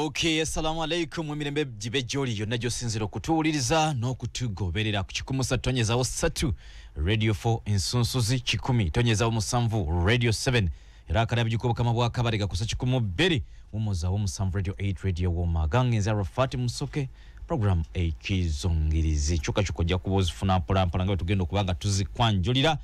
Okay, assalamu alaikum emirembe jibe joli yonna gyosinzira okutuwuliriza n'okutugoberera ku 103.3 Radio 4 ensunsuzi 10.7 Radio 7 era akarabyo kama bwakabarega kusa 12 umuzawo musanvu Radio 8 Radio Woma gangenza Rafati Musoke program ekizongirizi chuka jya kubozifuna mpola nga tugenda kubanga tuzikwanjulira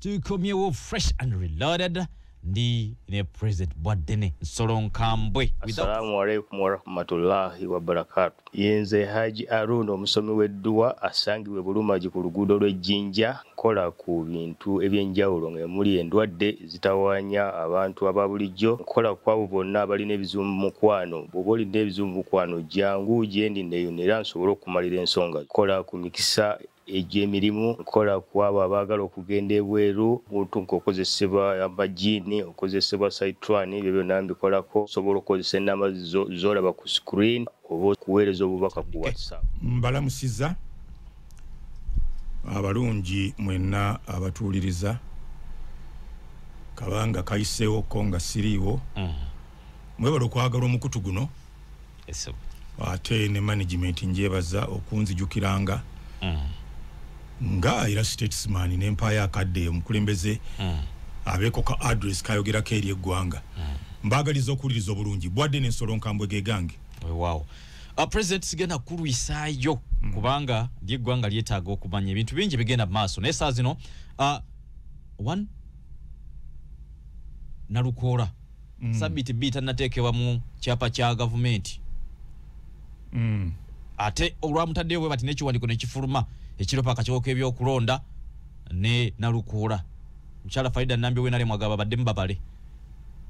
tukomyewo fresh and reloaded ndi ne President Bwadene Nsolonkambwe. Assalamu alaikum wa rahmatullahi wa barakatuh. Yenze Haji Aruno omusomi w'edduwa asangiwe Bulumaji ku luguudo lw'Ejjinja kola ku bintu ebyenjawulo ng'emuli endwadde zitawanya abantu ababulijjo kola kwabo bonna abalina ebizibu mu mukwano bw'oba olina ebizibu mu mukwano jangu gyendi neeyonera nsobole okumalira ensonga kola ku mikisa ejemirimu kola kwabo abagala okugenda ebweru buntu nkokozesebwa amajini okozesebwa Citrani ebyo nambikola sobola okozesa enamba zolaba ku screen oba kuweereza obubaka ku WhatsApp. Mbalamusiza abalungi mwenna abatuuliriza kabanga kayiseewo ko nga siriiwo mwebala okwagala omukutu guno ate ne management njebaza okunzijukiranga nga era statesman n'empaya akadde omukulembeze abeko ka address kayogera keri eggwanga mbagaliza okuwuliriza obulungi Bwadde Nsolonkambwe gegange. Wow. President sigenda kulwisayo kubanga lyeggwanga lyetaaga okumanya ebintu bingi bigenda maaso naye saa zino one Nalukora sabiti bita nateekebwa mu kyapa kya government ate olwamutaddeyo bwe bati n'ekiwandiiko nekifuluma ekiropa akakyoka ebyokulonda ne Nalukora mukyala Faida Nambi we nale mwagaba badde mbabale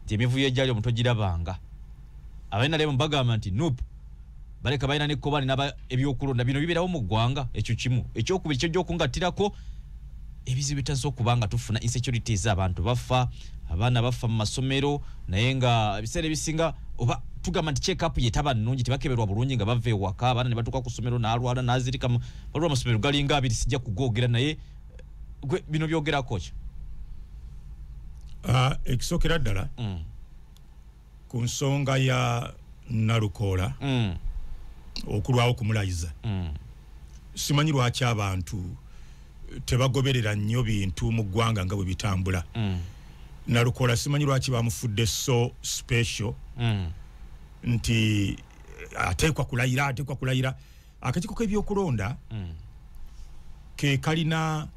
nti emivuyo ejjali omuntu girabanga abaina lebo mbagamba nti nope baleka baina ne kobani naba ebyokulonda bino biberawo mu ggwanga ekyo kimu ekyokubiri kyo gyokungatirako ebizibu bitazo kubanga tufuna insecurities abantu bafa abaana bafa mu masomero naye nga ebiseera bisinga oba tugamba nti check up yetaba nnungi tebakeberwa bulungi nga bave waka abaana ne batuka ku somero n'alwala n'azirika balwa amasomero galinga abiri sijja kugogera naye gwe bino byogera kocha ekisokera ddala ku nsonga ya Nalukora okulwawo kumulayiza simanyi lwaki abantu tebagoberera nnyo bintu mu ggwanga nga bwe bitambula Nalukora simanyi lwaki bamufudde so special nti ateekwa kulayira akakiiko k'ebyokulonda ke kalina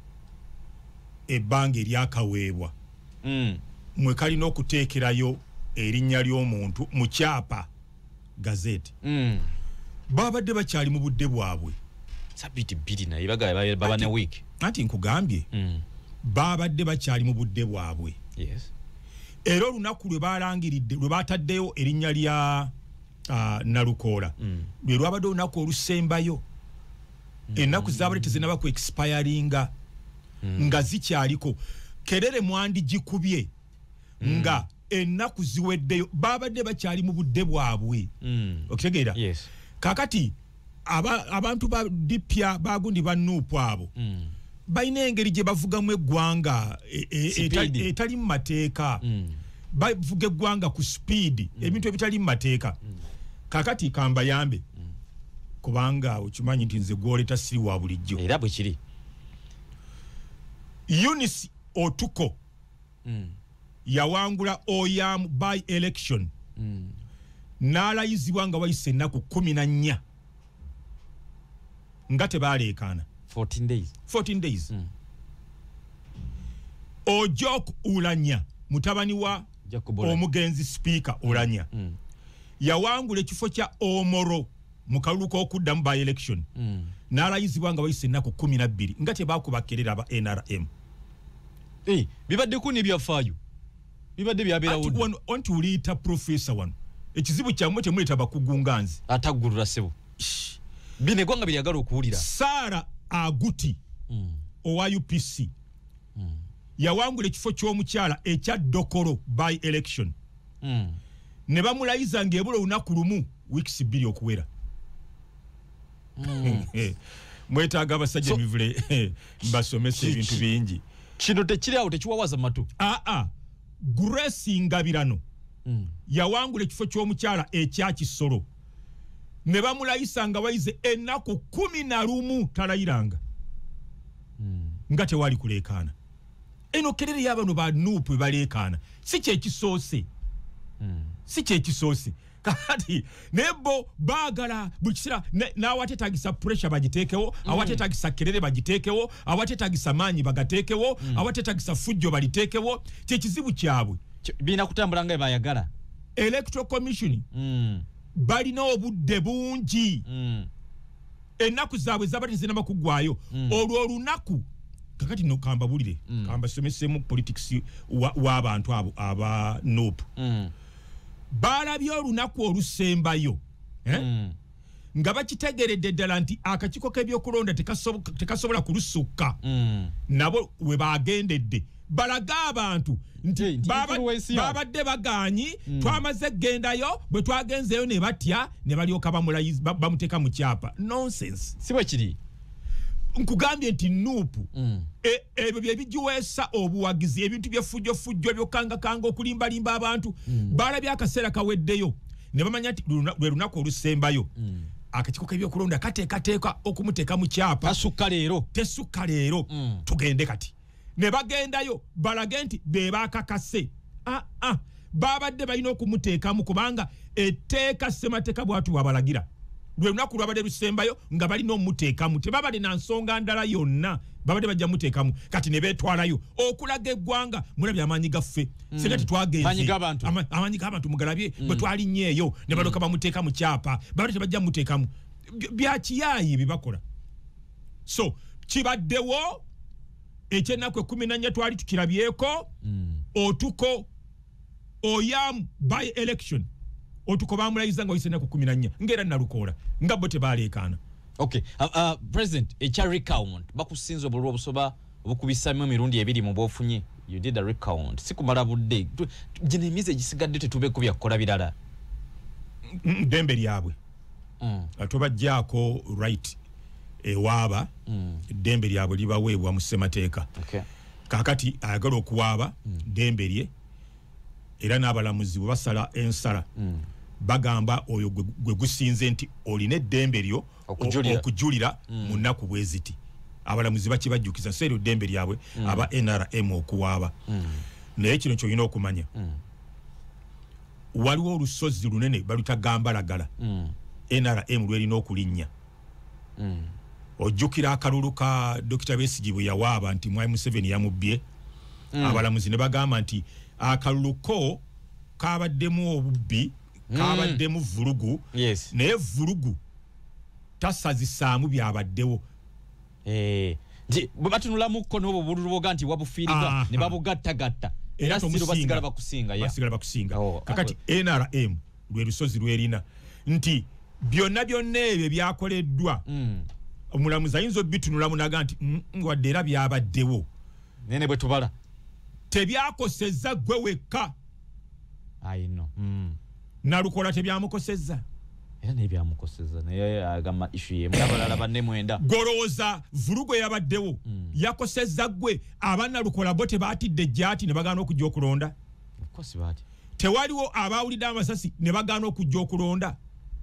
ebbanga eryakaweebwa mwe kalina okuteekerayo erinnya ly'omuntu mu kyapa gazeti babadde bakyali mu budde bwabwe sabiti bidi na ibaga baba ne week anti nkugambye babadde bakyali mu budde bwabwe. Yes. Era olunaku lwe balangiridde lwe bataddeyo erinnya lya Nalukora lwe lwabadde olunaku olusembayo ennaku zaabadde tezinaba ku expiringa nga zikyaliko kerere mwandi gikubye nga ennaku ziweddeyo babadde bakyali mu budde bwabwe okitegeera. Yes. Kakati abantu ba dipya bagundi ba Nuupu abo bayina engeri gye bavugamu eggwanga etali mu mateeka bavuga eggwanga ku speed ebintu ebitali mu mateeka kakati kambayambe kubanga okimanyi nti nze gwoleta siri wa bulijjo era bwe kiri Eunice Otuko yawangula Oyam by election n'alayizibwa nga wayise ennaku 14 nga tebaleekaana 14 days Ojok Ulanya mutabani wa omugenzi speaker Ulanya yawangula ekifo kya Omoro mu kalulu k'okuddamu by election n'alayizibwa nga wayise ennaku 12 nga tebakubakerera aba NRM. Bibadde ku nibyafaayo bibadde byabeerawo onti uliita professor wano ekizibu kyammwe temuleta bakugunganzi ataggulula sebo bino eggwanga byagala okuwulira. Sara Aguti owa UPC yawangula ekifo ky'omukyala ekya Dokoro by election ne bamulayiza ng'ebula olunaku lumu weeks 2 okuwera. Mwetaaga abasajja emivule mbasomesa ebintu bingi kino tekiri awo tekiwawaza matu. Grace Ngabirano yawangula ekifo ky'omukyala ekya Kisoro ne bamulayisa nga wayize ennaku 11 talayiranga nga tewali kuleekaana eno kerere y'abano ba Nuupu bwe baleekaana si kyekisoose kati nebo baagala buli kiseera n'awateetagisa pressure bagiteekewo awateetagisa kerere bagiteekewo awateetagisa maanyi bagateekewo awateetagisa fujjo baliteekewo kyekizibu kyabwe biina kutambula nga bayagala electoral commission balina obudde bungi ennaku zaabwe zabadde zinaba kuggwayo olwo olunaku kakati no kamba bulire kamba somesemu politics w'abantu abo aba Nuupu balabye olunaku olusembayo nga bakitegeredde ddala nti akakiiko k'ebyokulonda tekasobola kulusukka nabo we bagendedde balaga abantu nti babadde baganyi twamaze gendayo bwe twagenzeyo ne batya ne balyoka bamuteeka mu kyapa nonsense si bwe kiri nkugambye nti Nuupu ebyo bye bigiweesa obuwagizi ebintu byefujjofujjo ebyokangakanga okulimbalimba abantu balabye akaseera kaweddeyo ne bamanya nti lwe lunaku olusembayo akakiiko k'ebyokulonda kateekateeka okumuteeka mu kyapa tesukka leero tugende kati ne bagendayo balage nti be bakakase babadde balina okumuteekamu kubanga etteeka ssemateeka bwatu bwabalagira lwe lunaku lwabadde lusembayo nga balina omuteekamu tebabadde na nsonga ndala yonna babadde bajja muteekamu kati ne beetwalayo okulaga eggwanga mulabye amaanyi gaffe senga tetwagenze amaanyi g'abantu mugalabye bwe twalinnyeeyo ne baloka bamuteeka mu kyapa babadde tebajja muteekamu byakiyaayi bibakola so kibaddewo ekyennaku 14 twali tukirabyeko otuko oyam by election otuko bamulayiza nga oyise ennaku 14 ngera Nalukoola nga bo tebaleekaana okay president ekya recount bakusinza obulwa obusoba obukubisamu emirundi ebiri mu bwofunye you did a recount sikumala budde gino emyezi egisigadde tetubeko byakukola birala ddembe lyabwe tobajjaako right ewaaba ddembe lyabwe libaweebwa mu ssemateeka kakati ayagala okuwaaba ddembe lye era n'abalamuzi bwe basala ensala bagamba oyo gwe gusinze nti olina eddembe lyo okujulira mu nnaku bwe ziti abalamuzi bakibajjukiza seero ddembe lyabwe aba NRM okuwaaba naye kino kyolina okumanya waliwo olusozi lunene balutagambalagala NRM lwerina okulinnya ojjukira akalulu ka Dr. Besigye bwe yawaaba nti Mwai Museveni yamubbye abalamuzi ne bagamba nti akalulu ko kabaddemu obubbi kabaddemu vulugu naye vulugu tasazisaamu byabaddewo bwe batunulamuko n'obwo bululuboga nti wabufiiriga ne babugattagatta era siro basigala bakusinga kakati NRM lwe lusozi lwerina nti byonna ebyo byakoleddwa omulamuzi ayinza obitunulamu naga nti wadde era byabaddewo nene bwe tubala tebyakosezza gwe wekka ayino Nalukoola tebyamukosezza era nebyamukosezza naye agamba issue ye mulabalala banne mwenda golooza vulugo yabaddewo yakosezza gwe Nalukoola bo tebaatidde jjaati ne bagaana okujja okulonda tewaliwo abaawulidde amasasi ne bagaana okujja okulonda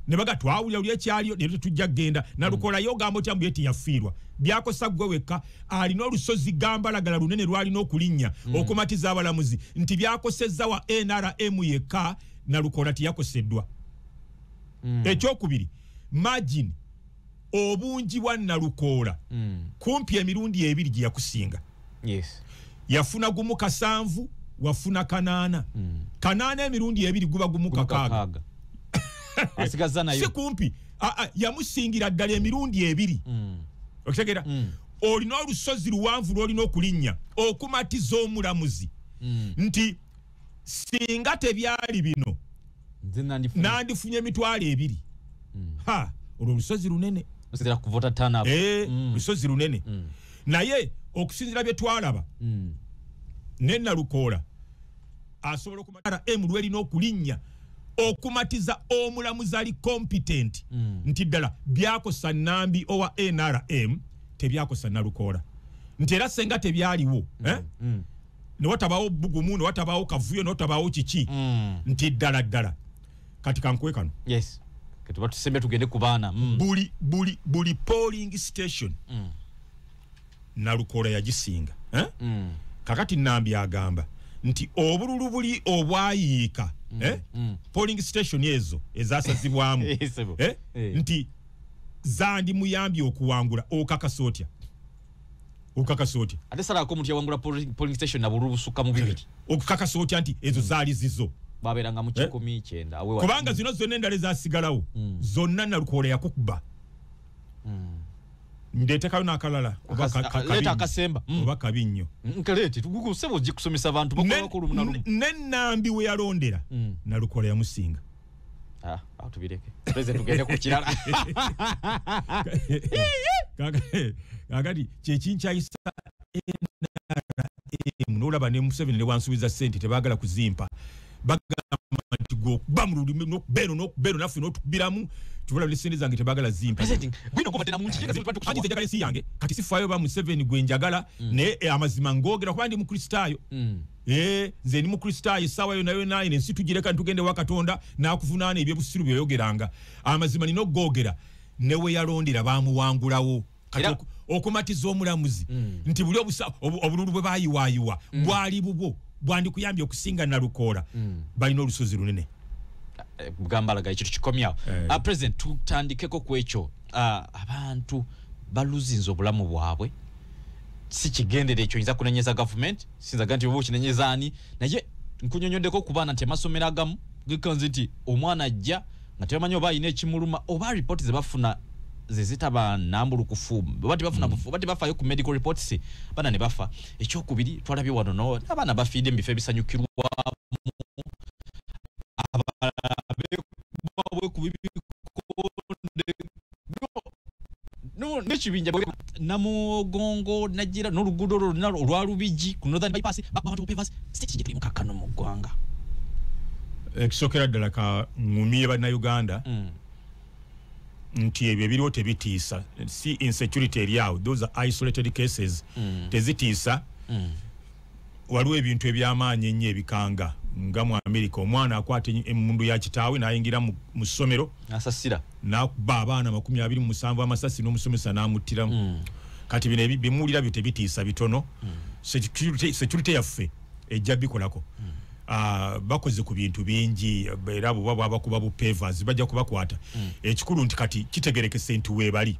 ne baga twawulira lye kyaliyo ne tujja genda Nalukoola yogamba otyambu yeti yafiirwa byakosa gwe wekka alina olusozi gambalagala lunene lwalina okulinnya okumatiza abalamuzi nti byakosezza wa NRM yekka Nalukoola tiyakoseddwa ekyokubiri margin obungi bwa Nalukoola kumpi emirundi ebiri gye yakusinga yafuna gumu 7 wafuna 8 8 emirundi ebiri guba gumu 6 asigaza nayo si kumpi yamusingira ddala emirundi ebiri okitegeera olina olusozi luwanvu lwolina okulinnya okumatiza omulamuzi nti singa tebyali bino nandifunye emitwalo 2 olwo olusozi lunene lusozi lunene naye okusinzira bye twalaba ne Nalukoola asobola okumatiza lwelina okulinnya okumatiza omulamuzi ali competent nti ddala byakosa Nambi owa NRM tebyakosa Nalukoola nti era senga tebyaliwo ne watabaawo bugumu ne watabaawo kavuyo ne watabaawo kiki nti ddala kati kankwe kano Kati batusembe tugende kubaana. Buli polling station. Nalukola yagisinga. Kakati Nambi agamba nti obululu buli obwayiika polling station ezo ezasazibwamu nti zandi muyambye okuwangula okakasotya ate salako omuntu yawangula polling station na bululu busukka mu bibiri okukakasotya nti ezo zaali zizo baberanga mu 19 kubanga zino zonna endala ezasigalawo zonna Nalukola yakukuba ndetekayo nakalala leta akasemba oba kabi nnyo nkalete tugusebo jikusomesa abantu bakola ko lumunalo Nambi we yalondera Nalukola yamusinga tubireke president tugende ku kirala kakati kyekinkyayisa nolaba ne Museveni ne wansubiza sente tebagala kuzimpa bagamba nti go bamululime nokubero nafe notukubiramu tubula leseni zange tebagala zimpa president bino kuba tena munchi kati tejagala si yange kati sifayo ba Museveni gwenjagala ne amazima ngogera kubandi mu Kristayo nze ni mu Kristayo sawa yo nayo naye nensi tugireka ntugende wa Katonda nakuvunaana ebyebusiru byoyogeranga amazima nino gogera newe yalondera bamuwangulawo kati okumatiza omulamuzi nti buli obululu bwe bayiwayiwa bwali bubwo bwandi kuyambye okusinga Nalukola balina olusozi lunene bugambalaga ekitu kikomyawo president tutandikeko kwekyo abantu baluzinza obulamu bwabwe si kigendere ekyo yinza kunenyeza government sinzaga nti obo kinenyezaani naye nkunyonyondeko kubana nti amasomero agamu gikanze nti omwana ajja nga tebamanyi oba ayina ekimuluma oba report ze bafuna zezitaba nambulu kufumu bati bafuna bufu bati bafayo ku medical reports bana ne bafa ekyokubiri twalabye wano no abana bafide mbife bisanyukirwa ababe kubibikonde no nekibinja namugongo nagira n'olugudo olwalubiji ku northern bypass abantu pavers state je mukakano mu gwanga ekisokera ddala ka ngumye bana Uganda nti ebyo biriwo tebitiisa si insecurity eriawo those are isolated cases tezitiisa waliwo ebintu ebyamaanyi ennyo ebikanga nga mu America omwana akwata emundu ya kitaawe n'ayingira mu ssomero asasira n'akuba abaana 27 amasasi n'omusomesa n'amuttiramu kati bino bimuwulira byo tebitiisa bitono security yaffe ejja bikolako bakoze ku bintu bingi era bo bakuba bu pavers bajja kubakwata ekikulu nti kati kitegerekese nti webali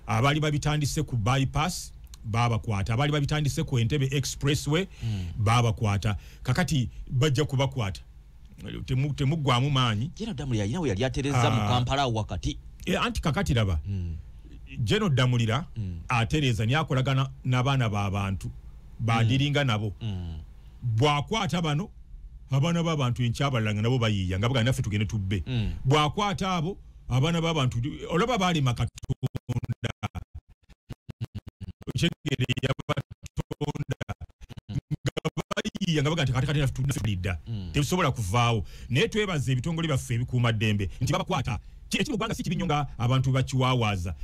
abali babitandise ku bypass babakwata abali babitandise ku Entebbe expressway babakwata kakati bajja kubakwata temugwamu maanyi General Damulira yinawe yali atereza mu Kampala wakati anti kakati laba General Damulira atereza nyakolagana n'abaana b'abantu badiringa nabo bwakwata bano abana b'abantu enkyabalanga nabo bayiya nga bagana naffe tugende tubbe bwakwata abo abana b'abantu olaba bali makatonda chegere yabatonda ngabayiya nga bagana kati naffe tunafulidda tebisobola kuvaawo naye twebaza ebitongole byaffe ebikuuma ddembe nti babakwata ekimugwanga si kibinyonga abantu bakiwaawaza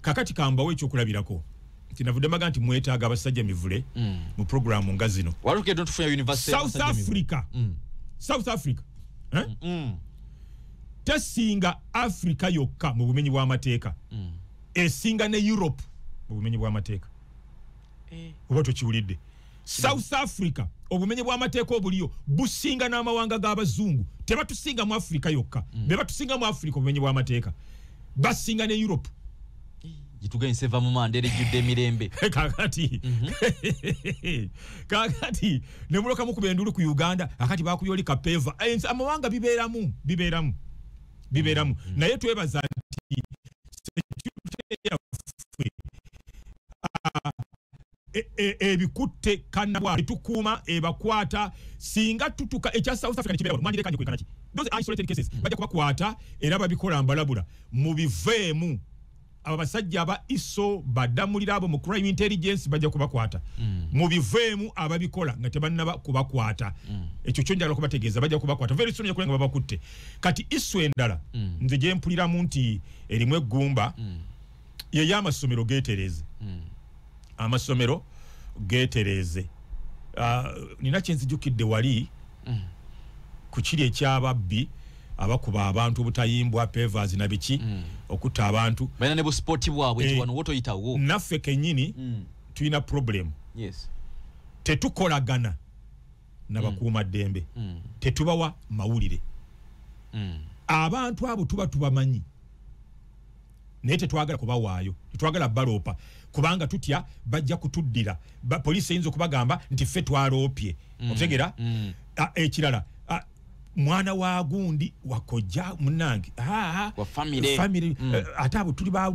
kakati kambawo ekyokulabirako tinavudde maga nti mwetaaga abasajja mivule mu programu nga zino walukedo tufunya university South Africa tesinga Africa yokka mu bumenyi bw'amateeka esinga ne Europe mu bumenyi bw'amateeka oba tokiwulidde South Africa obumenyi bw'amateeka obuliyo businga n'amawanga g'abazungu tebatusinga mu Africa yokka be batusinga mu Africa obumenyi bw'amateeka basinga ne Europe jitugense va mu mandere judde mirembe kakati ne muloka mu kubendulu ku Uganda akati bakuyoli kapeva amawanga biberamu naye twebaza nti ebikutte kanabwa tukuuma ebakwata singa tutuka ekya South Africa kibera mwandire kanje kwekanaki those isolated cases bajja kubakwata era babikola mbalabula mu biveemu abasajja aba ISO badamulira abo mu crime intelligence bajja kubakwata mu biveemu ababikola nga tebannaba kubakwata ekyo kyonjala kubategeeza bajja kubakwata very soon yakulenga babakutte kati ISO endala nze gye mpulira mu nti erimu eggumba ye y'amasomero geetereze amasomero geetereze nina kye nzijukidde wali ku kiri ekyababbi abakuba abantu butayimbwa pavers na biki okutta abantu bana ne bu sport bwabwe wano woto yitawo naffe kenyini tuina problem tetukolagana nabakuuma ddembe tetubawa mawulire abantu abo tuba tubamanyi naye tetwagala kubawaayo tetwagala balopa kubanga tutya bajja kutuddira poliisi eyinza okubagamba nti ffe twaloopye otegera ekirala mwana wa gundi wakojja munange wa family ate abo tuli ba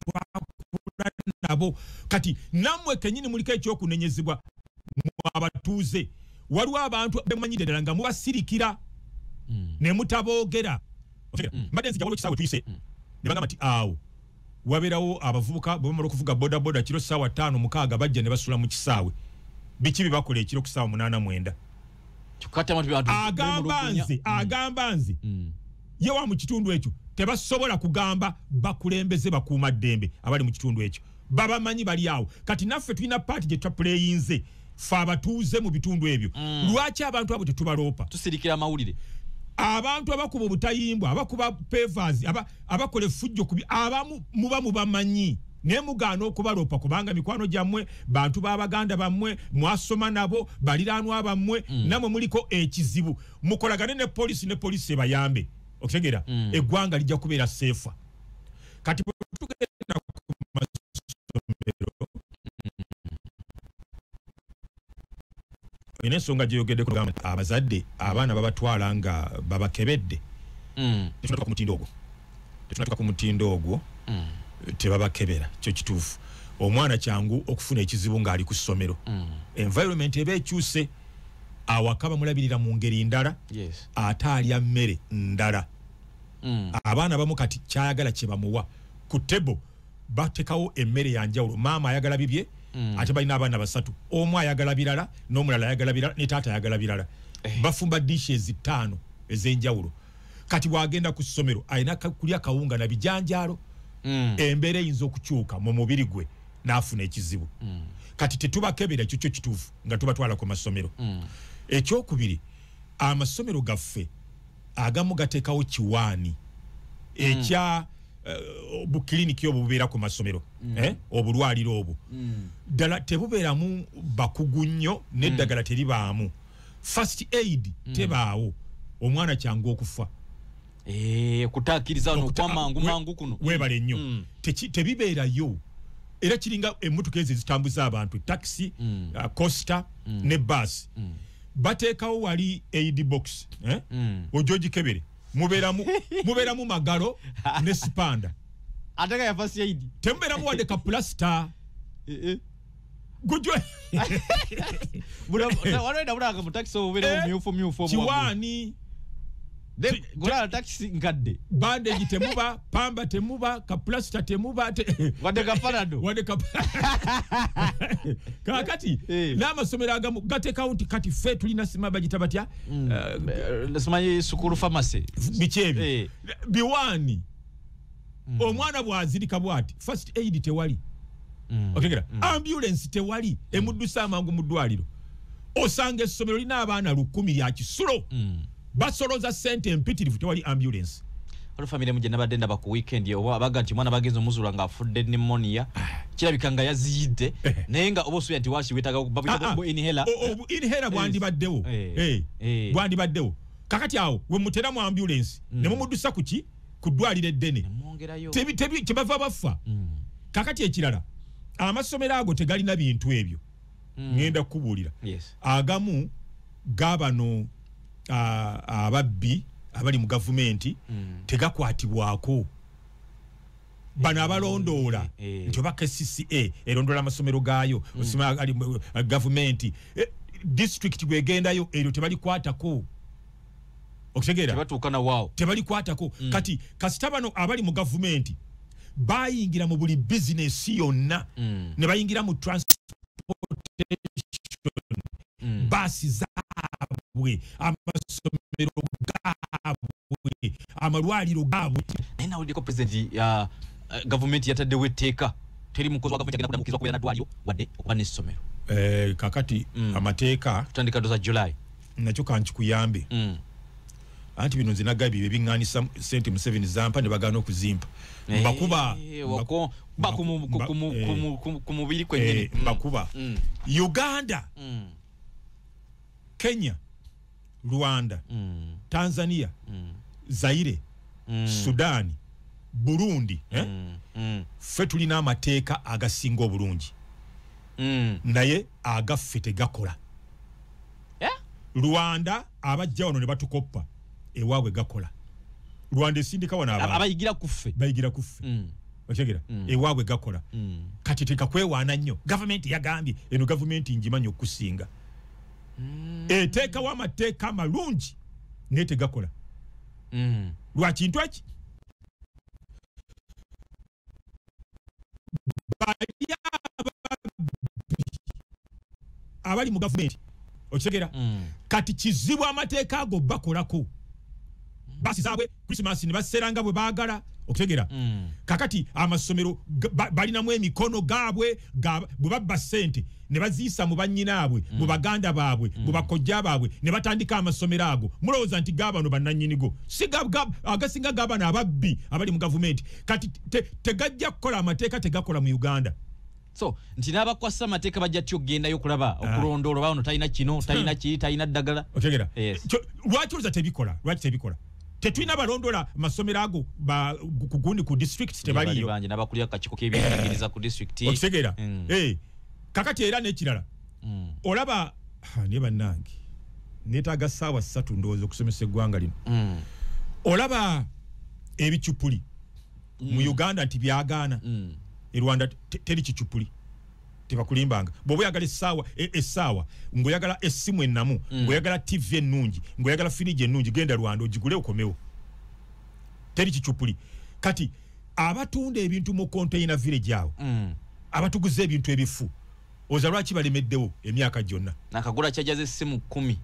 twakula nabo kati namwe kenyini muliko ekyokunenyezebwa abatuuze waliwo abantu bemanyire ddala nga mubasirikira ne mutaboogera mbadde nzijawulo kisaawe tuyise ne bagamba nti awo wabeerawo abavubuka bwebamala okuvuga bodaboda kiro ssaawa 5-6 bajja ne basula mu kisaawe biki bye bakola ekiro ku ssaawa 8-9 agamba nze ye wa mu kitundu ekyo tebasobola kugamba bakulembeze bakuuma ddembe abali mu kitundu ekyo babamanyi bali awo kati naffe tulina paati gye twapuleyinze fe abatuuze mu bitundu ebyo lwaki abantu abo tetubaloopa tusirikira amawulire abantu abakuba obutayimbwa abakuba pavers abakola effujjo kubi abamu muba mubamanyi naye mugaana okubaloopa kubanga mikwano gyammwe bantu b'abaganda bammwe mwasoma nabo baliraanwa bammwe namwe muliko ekizibu mukolagane ne poliisi ebayambe okutegeera eggwanga lijja kubeera seefa kati tugenda ku masomero ina ensonga gyeyogeddeko kugamba abazadde abaana babatwala nga babakebedde tetunatuka ku mutindo ogwo tebabakebera kyo kituufu omwana kyangu okufuna ekizibu ng'ali ku ssomero environment eba ekyuse awaka bamulabirira mu ngeri ndala ate alya mmere ndala abaana bamu kati kyayagala kye bamuwa ku tebo batekawo emmere yanjawulo maama ayagala bibye ate balina abaana basatu omu ayagala birala n'omulala ayagala birala ne taata ayagala birala bafumba dishes 5 ez'enjawulo kati bwagenda ku ssomero alina kulya kawunga na bijanjaalo embeera eyinza okukyuka mu mubiri gwe n'afuna ekizibu kati tetubakebera ekyo kyo kituufu nga tubatwala ku masomero ekyokubiri amasomero gaffe agamu gateekawo kiwaani ekya bukiliniki obwo bubeera ku masomero obulwaliro obwo ddala tebubeeramu bakugu nnyo n'eddagala teribaamu first aid tebaawo omwana kyangu okufa kutaakiriza wano okwamangu kuno weebale nnyo tebibeerayo era kiringa emmotoka ezo ezitambuza abantu taxi costa ne bus bateekawo wali aid box ojoji kebere mubeeramu magalo ne spanda ateka ya first aid temubeeramu wadde ka plasta gujwe walwenda bulanga mu taxi obubeera myufu kiwaani gula taxi nkadde bandage temuba pamba temuba ka plasta temuba wadde ka parado kakati n'amasomero agamu gateekawo nti kati ffe tulina sima bagita batya simanyi sukulu pharmacy bikyebyo biwaani omwana bw'azirika bw'ati first aid tewali okegera ambulance tewali emuddusa amangu mu ddwaliro osanga essomero lina abaana 100 lya kisulo basoloza sente empitirivu tewali ambulance olufamile mujja nabadde ndaba ku weekend oba abaga nti mwana bagenze omuzula nga afudde pneumonia kirabika nga yaziyidde naye nga oba osuubira nti waaki weetaaga babuyita inhela bwandibaddewo bwandibaddewo kakati awo we muteramu ambulance ne mumuddusa kuki ku ddwaliro eddene kyebava bafa kakati ekirala amasomero ago tegalina bintu ebyo ngenda kukubuulira agamu gabano ababbi abali mu gavumenti tegakwatibwako bano abalondoola nti oba KCCA erondoola amasomero gaayo ali gavumenti district bwegendayo eryo tebalikwatako okitegeera tebalikwatako kati kasita bano abali mu gavumenti bayingira mu buli bizinesi yonna ne bayingira mu transportation basi zaabwe amasomero gaabwe amalwaliro gaabwe naye nawuliddeko pulezidenti gavumenti yataddewo etteeka teri mukozi wa gavumenti agenda kudamukizwa kubeera na ddwaliro wadde okuba n'essomero kakati amateeka tutandika doza July nakyo kankikuyambe anti bino zinagabi bebinganisa sente Museveni zampa ne bagana okuzimpa mbakuba wako kumubiri kwenye mbakuba Uganda Kenya Rwanda Tanzania Zaire Sudani Burundi ffe tulina amateeka agasinga obulungi naye agaffe tegakola Rwanda abajja wano ne batukoppa ewaabwe gakola Rwanda esindika wana abayigira kuffe okitegeera ewaabwe gakola kati tekakwewaana nnyo gavumenti yagambye eno gavumenti njimanyi okusinga eteekawo amateeka amalungi naye tegakola lwa kintu eki abali mu gavumenti okitegeera kati kizibu amateeka ago bakolako basi zaabwe Christmas ne baseranga bwe baagala okitegeera kakati amasomero balinamu emikono gaabwe bwe babba ssente ne baziisa mu bannyinaabwe mu baganda baabwe mu bakojja baabwe ne batandika amasomero ago mulowooza nti gaabano bannannyinigo si agasinga gaabano ababbi abali mu gavumenti kati tegajja kukola amateeka tegakola mu Uganda so nti n'abakwasa amateeka bajja tyo gendayo kulaba okulondoola bano talina kino talina kiri talina ddagala otegeera lwaki oluza tebikola tetulina balondola masomero ago ku gundi ku district tebaliyo banje n'abakulira kachiko k'ebyenjigiriza ku district okitegeera kakati era n'ekirala olaba ne bannange neetaaga ssaawa 3 ndowooza okusomesa eggwanga lino olaba ebicupuli mu Uganda nti byagaana e Rwanda teri kicupuli tebakulimbanga bw'oba oyagala essaawa ng'oyagala essimu ennamu ng'oyagala TV ennungi ng'oyagala firiji ennungi genda Rwanda ogigule okomewo teri kicupuli kati abatunda ebintu mu container village awo abatuguza ebintu ebifu oza lwaki balemeddewo emyaka gyonna nakagula kyajaza essimu 10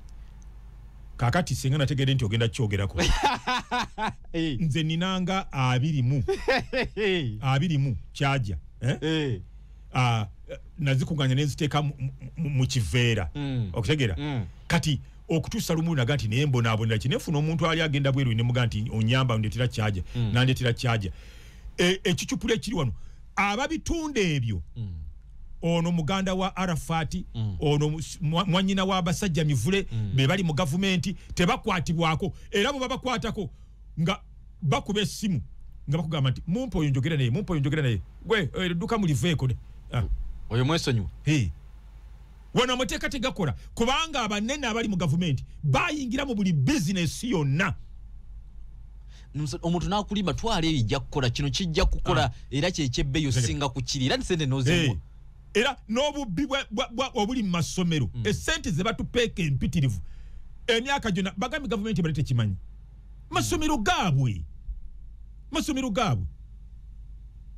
kakati singa nategedde nti ogenda kyogerako nze ninanga 20 kyaja nazikuganya nenziteeka mu kiveera okutegeera kati okutuusa lumu naga nti naye mbonaabonera ki nefuna omuntu ali agenda bweru nemuga nti onyamba ndetera kyaja nandetera kyaja ekicupula ekiri wano ababitunda ebyo ono muganda wa Arafati ono mwanyina wa basajja mivule be bali mu gavumenti tebakwatibwako era bo babakwatako nga bakuba essimu nga bakugamba nti mumpo oyo njogera naye gwe duka muliveeko ne oyo mwesonyiwa wano amateeka tegakola kubanga abanene abali mu gavumenti bayingira mu buli bizinesi yonna omuntu nakulimba twala ebijja kukola kino kijja kukola era kyekyebbeeyo singa kukiri era nisente nozimwa era n'obubbi obuli mu masomero essente ze batupeeka empitirivu emyaka gyonna bagambi gavumenti bali tekimanyi masomero gaabwe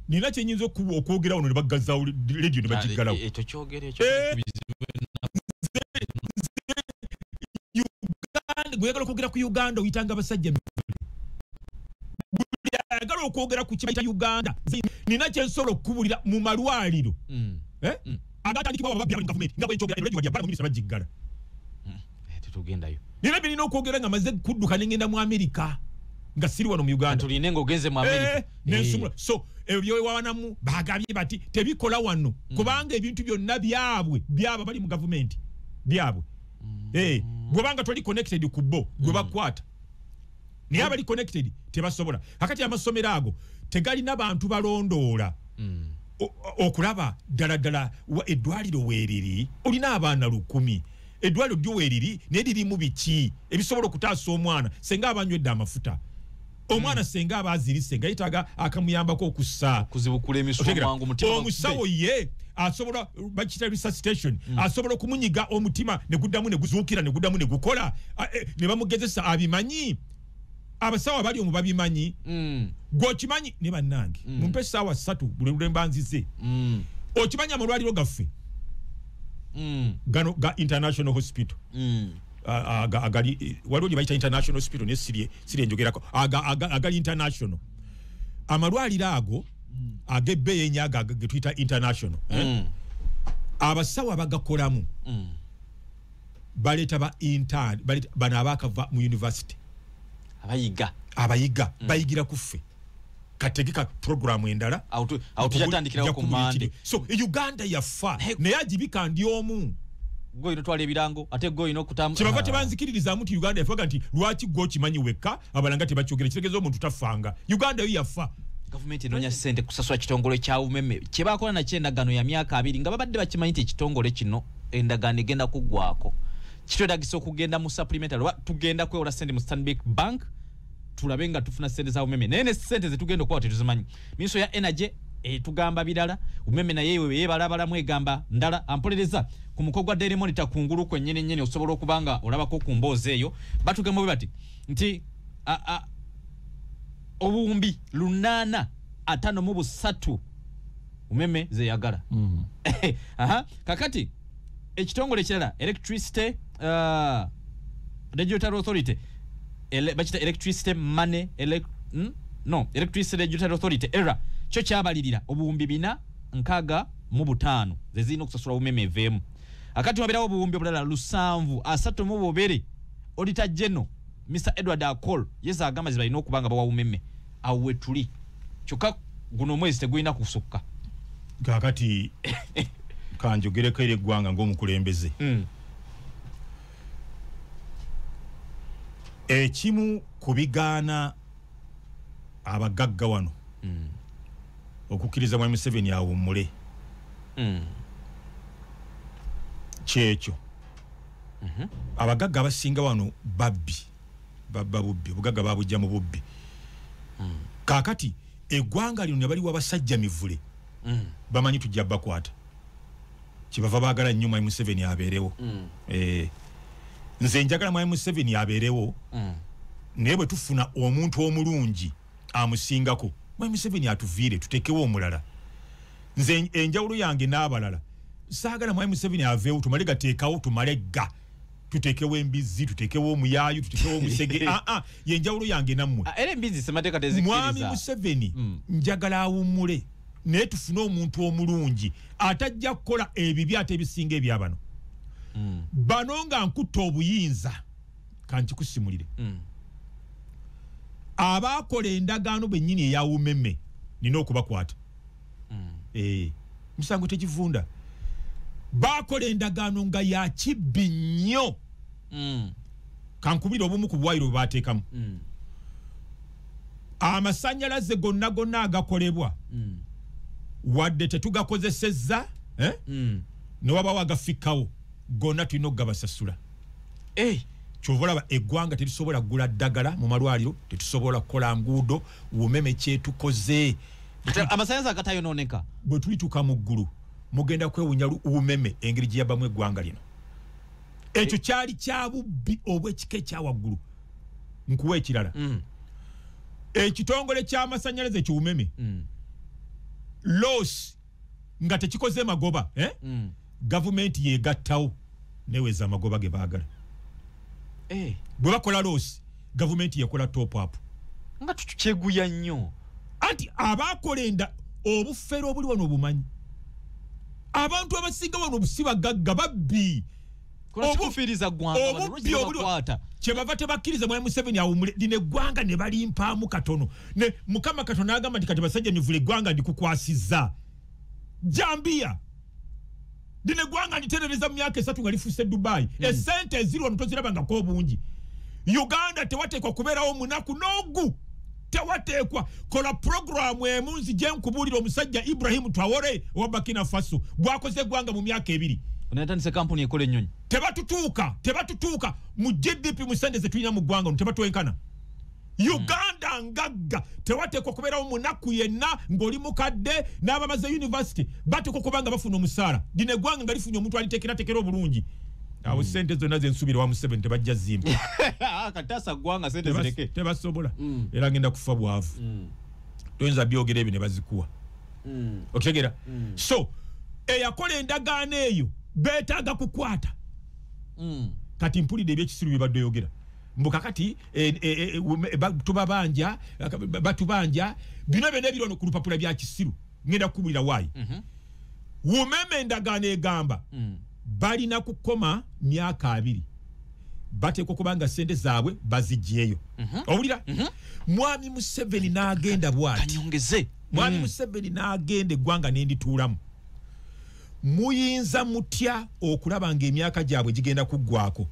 nina kyenyinza okwogera wano ne bagazaawo radio ne bagiggalawo ekyo kyogere Uganda gweyagala okwogera ku Uganda oyitanga abasajja ayagala okwogera ku kibayita Uganda nina kyensobola okukubulira mu malwaliro agatandikibwa bababbi abali mu gavumenti nga bwenkyogera radio bajja minisita bagiggala tetugendayo nina birina okwogera nga maze kudduka nengenda mu Amerika nga siri wano mu Uganda tuline ng'ogenze mu Amerika nensumula so ebyowanamu bagambye bati tebikola wano kubanga ebintu byonna byabo bali mu gavumenti byabwe bwebanga toli connected ku bo gwe bakwata naye abali connected tebasobola kakati amasomero ago tegalina bantu balondoola okulaba ddala eddwaliro weeriri olina abaana 100 eddwaliro ddyo weeriri naye lirimu biki ebisobola okutaasa omwana senga abanywedde amafuta omwana senga abazirise nga yetaaga akamuyambako okussa kuzibukula emisomo wangu mutima omusawo ye asobola bakita resuscitation asobola okumunyiga omutima ne guddamu ne guzuukira ne guddamu ne gukola ne bamugezesa abimanyi abasawo abali omu babimanyi gw'okimanyi ne bannange mumpe essaawa 3 buli lulemba nzize okimanyi amalwaliro gaffe gano ga international hospital agali waliwo gye bayita international hospital ne siri enjogerako agali international amalwaliro ago ag'ebbeeyi enyaga ge tuyita international abasawo abagakolamu baleeta ba intern bano abakava mu university abayiga bayigira kuffe kategeka programu endala tujatandikirawo ku Monday. So Uganda yafa naye agibika ndi omu go ino twala ebirango ate go ino kutamu kibava tebanzikiririza nti Uganda yafa nti lwaki go kimanyi wekka abalanga tebakyogera kitegeeza omuntu tafanga Uganda yo yafa. Government enonya sente kusasula kitongole kya umeme kyebakola nakyo endagaano ya myaka 2 nga babadde bakimanyi nti kitongole kino endagaano egenda kuggwako kitwetagisa okugenda mu supplementary tugenda kwewola sente mu Stanbic Bank tulabe nga tufuna sente za umeme naye ne sente zetugenda okuwa tetuzimanyi. Ministro ya energy tugamba birala umeme naye yebalabala mwegamba ndala ampolereza ku muko gwa Daily Monitor kungulu kwennyene osobola okubanga olabako ku mboozi eyo batugamba bwe bati nti obuwumbi 853 umeme ze yagala. Kakati ekitongole kirala electricity regulatory authority bachita electricity money electricity regulatory authority era kyo kyabalirira obuwumbi 465 zezino kusasula umeme VM akati wabirawo obuwumbi bulala 732 auditor general Mr. Edward Akol yesa agamba zibalina okubanga bawa umeme awe tuli kyokka guno mwezi tegulina kusukka kakati kanjogereko ere eggwanga ng'omukulembeze ekimu kubigaana abagagga wano okukkiriza Mwami Museveni awummule kyekyo abagagga abasinga wano babba bubbi obugagga babujja mu bubbi kakati eggwanga lino ne baliwo abasajja mivule bamanyi tujja bakwata kibava baagala nnyo Mwami Museveni abeerewo nze njagala Mwami Museveni abeerewo naye bwe tufuna omuntu omulungi amusingako Mwami Museveni atuviire tutekewo omulala. Nze enjawulo yange n'abalala saagala Mwami Museveni aveewo tumale gateekawo tumalega tutekewo embizi tutekewo omuyaayu tutekewo omusege yenjawulo yange nammwe era embizi semateeka tezikkiriza Mwami Museveni njagala awummule naye tufune omuntu omulungi atajja kukola ebibi ate ebisinga ebyabano bano nga nkutta obuyinza kankikusimulire abakola endagaano bennyini eya umeme nina okubakwata musango tekivunda bakola endagaano nga ya kibbi nnyo kankubira obumu ku bwayiro bwe bateekamu amasannyalaze gonna agakolebwa wadde tetugakozesezza ne wabawo agafikkawo gonna tulina okugabasasula kyova olaba eggwanga tetusobola kugula ddagala mu malwaliro tetusobola kukola nguudo umeme kyetukoze amasannyalaze agatayonooneka bwe tulituuka mu ggulu mugenda kwewunya umeme engeri gye yabbamu eggwanga lino ekyo kyali kya bubbi obw'ekika ekyawaggulu nkuwa ekirala ekitongole ky'amasannyalaze kiumeme losi nga tekikoze magoba gavumenti yegattawo neweza amagoba ge baagala bwe bakola losi gavumenti yekola top up nga tukyeguya nnyo anti abakolenda obufere obuli wano obumanyi abantu abasinga wano obusibagagga babbi obufiriza gwanga bakwata kyebava tebakkiriza Mwami Museveni awummule lino eggwanga ne balimpaamu katono ne Mukama Katonda agamba nti kati basajja mivule eggwanga ndikukwasizza Jambia lino eggwanga nditerereza mu myaka 3 nga lifuuse Dubai esente eziri wano tozirabangako obungi Uganda tewateekwa kubeerawo munaku n'ogu tewateekwa kola programu emu nzije nkubuulira omusajja Ibrahim Traore owa Burkina Faso bwakoze eggwanga mu myaka 2 onatandise kampuni ekola ennyonyi tebatutuuka mu GDP mu sente zetulina mu ggwanga tebatuwenkana Uganda ngagga tewateekwa kubeerawo munaku yenna ng'oli mukadde n'abamaze university bateekwa kubanga bafuna omusaala lino eggwanga nga lifunye omuntu aliteekerateekera obulungi awo sente zonna zensubira wa Museveni tebajja zimba katasa gwanga sente zireke tebasobola era ngenda kufa bwavu toyinza byogera ebyo ne bazikuwa okitegeera so eyakola endagaano eyo beetaaga kukwata kati mpulidde ebyekisiru bye badde oyogera mbukakati batubanja bino byonna ebiri ku lupapula bya kisiru ngenda kukubulira waayi umeme endagaano egamba balina kukoma myaka 2 bateekwa kubanga sente zaabwe bazigyeyo. Owulira? Mwami Museveni n'agenda bw'ati. Kanyongeze. Mwami Museveni n'agenda eggwanga n'endituulamu. Muyinza mutya okulaba ng'emyaka gyabwe gigenda kuggwako.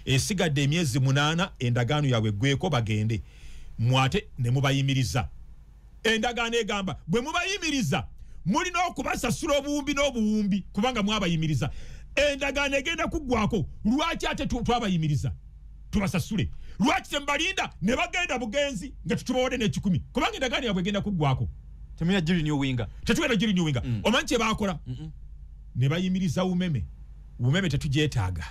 Esigadde emyezi 8 endagaano yaabwe eggweko bagende. Mwate ne mubayimiriza. Endagaano egamba bwe mubayimiriza mulina okubasasula obuwumbi n'obuwumbi kubanga mwabayimiriza. Endagaano egenda kuggwako. Lwaki ate twabayimiriza tubasasule? Lwaki tembalinda ne bagenda bugenzi nga tutubawadde n'ekikumi kubanga endagaano yaabwe egenda kuggwako? Temuna jiri new winga. Tetugenda jiri new winga. Omanyi kye baakola? Ne bayimiriza umeme. Umeme tetugyetaaga.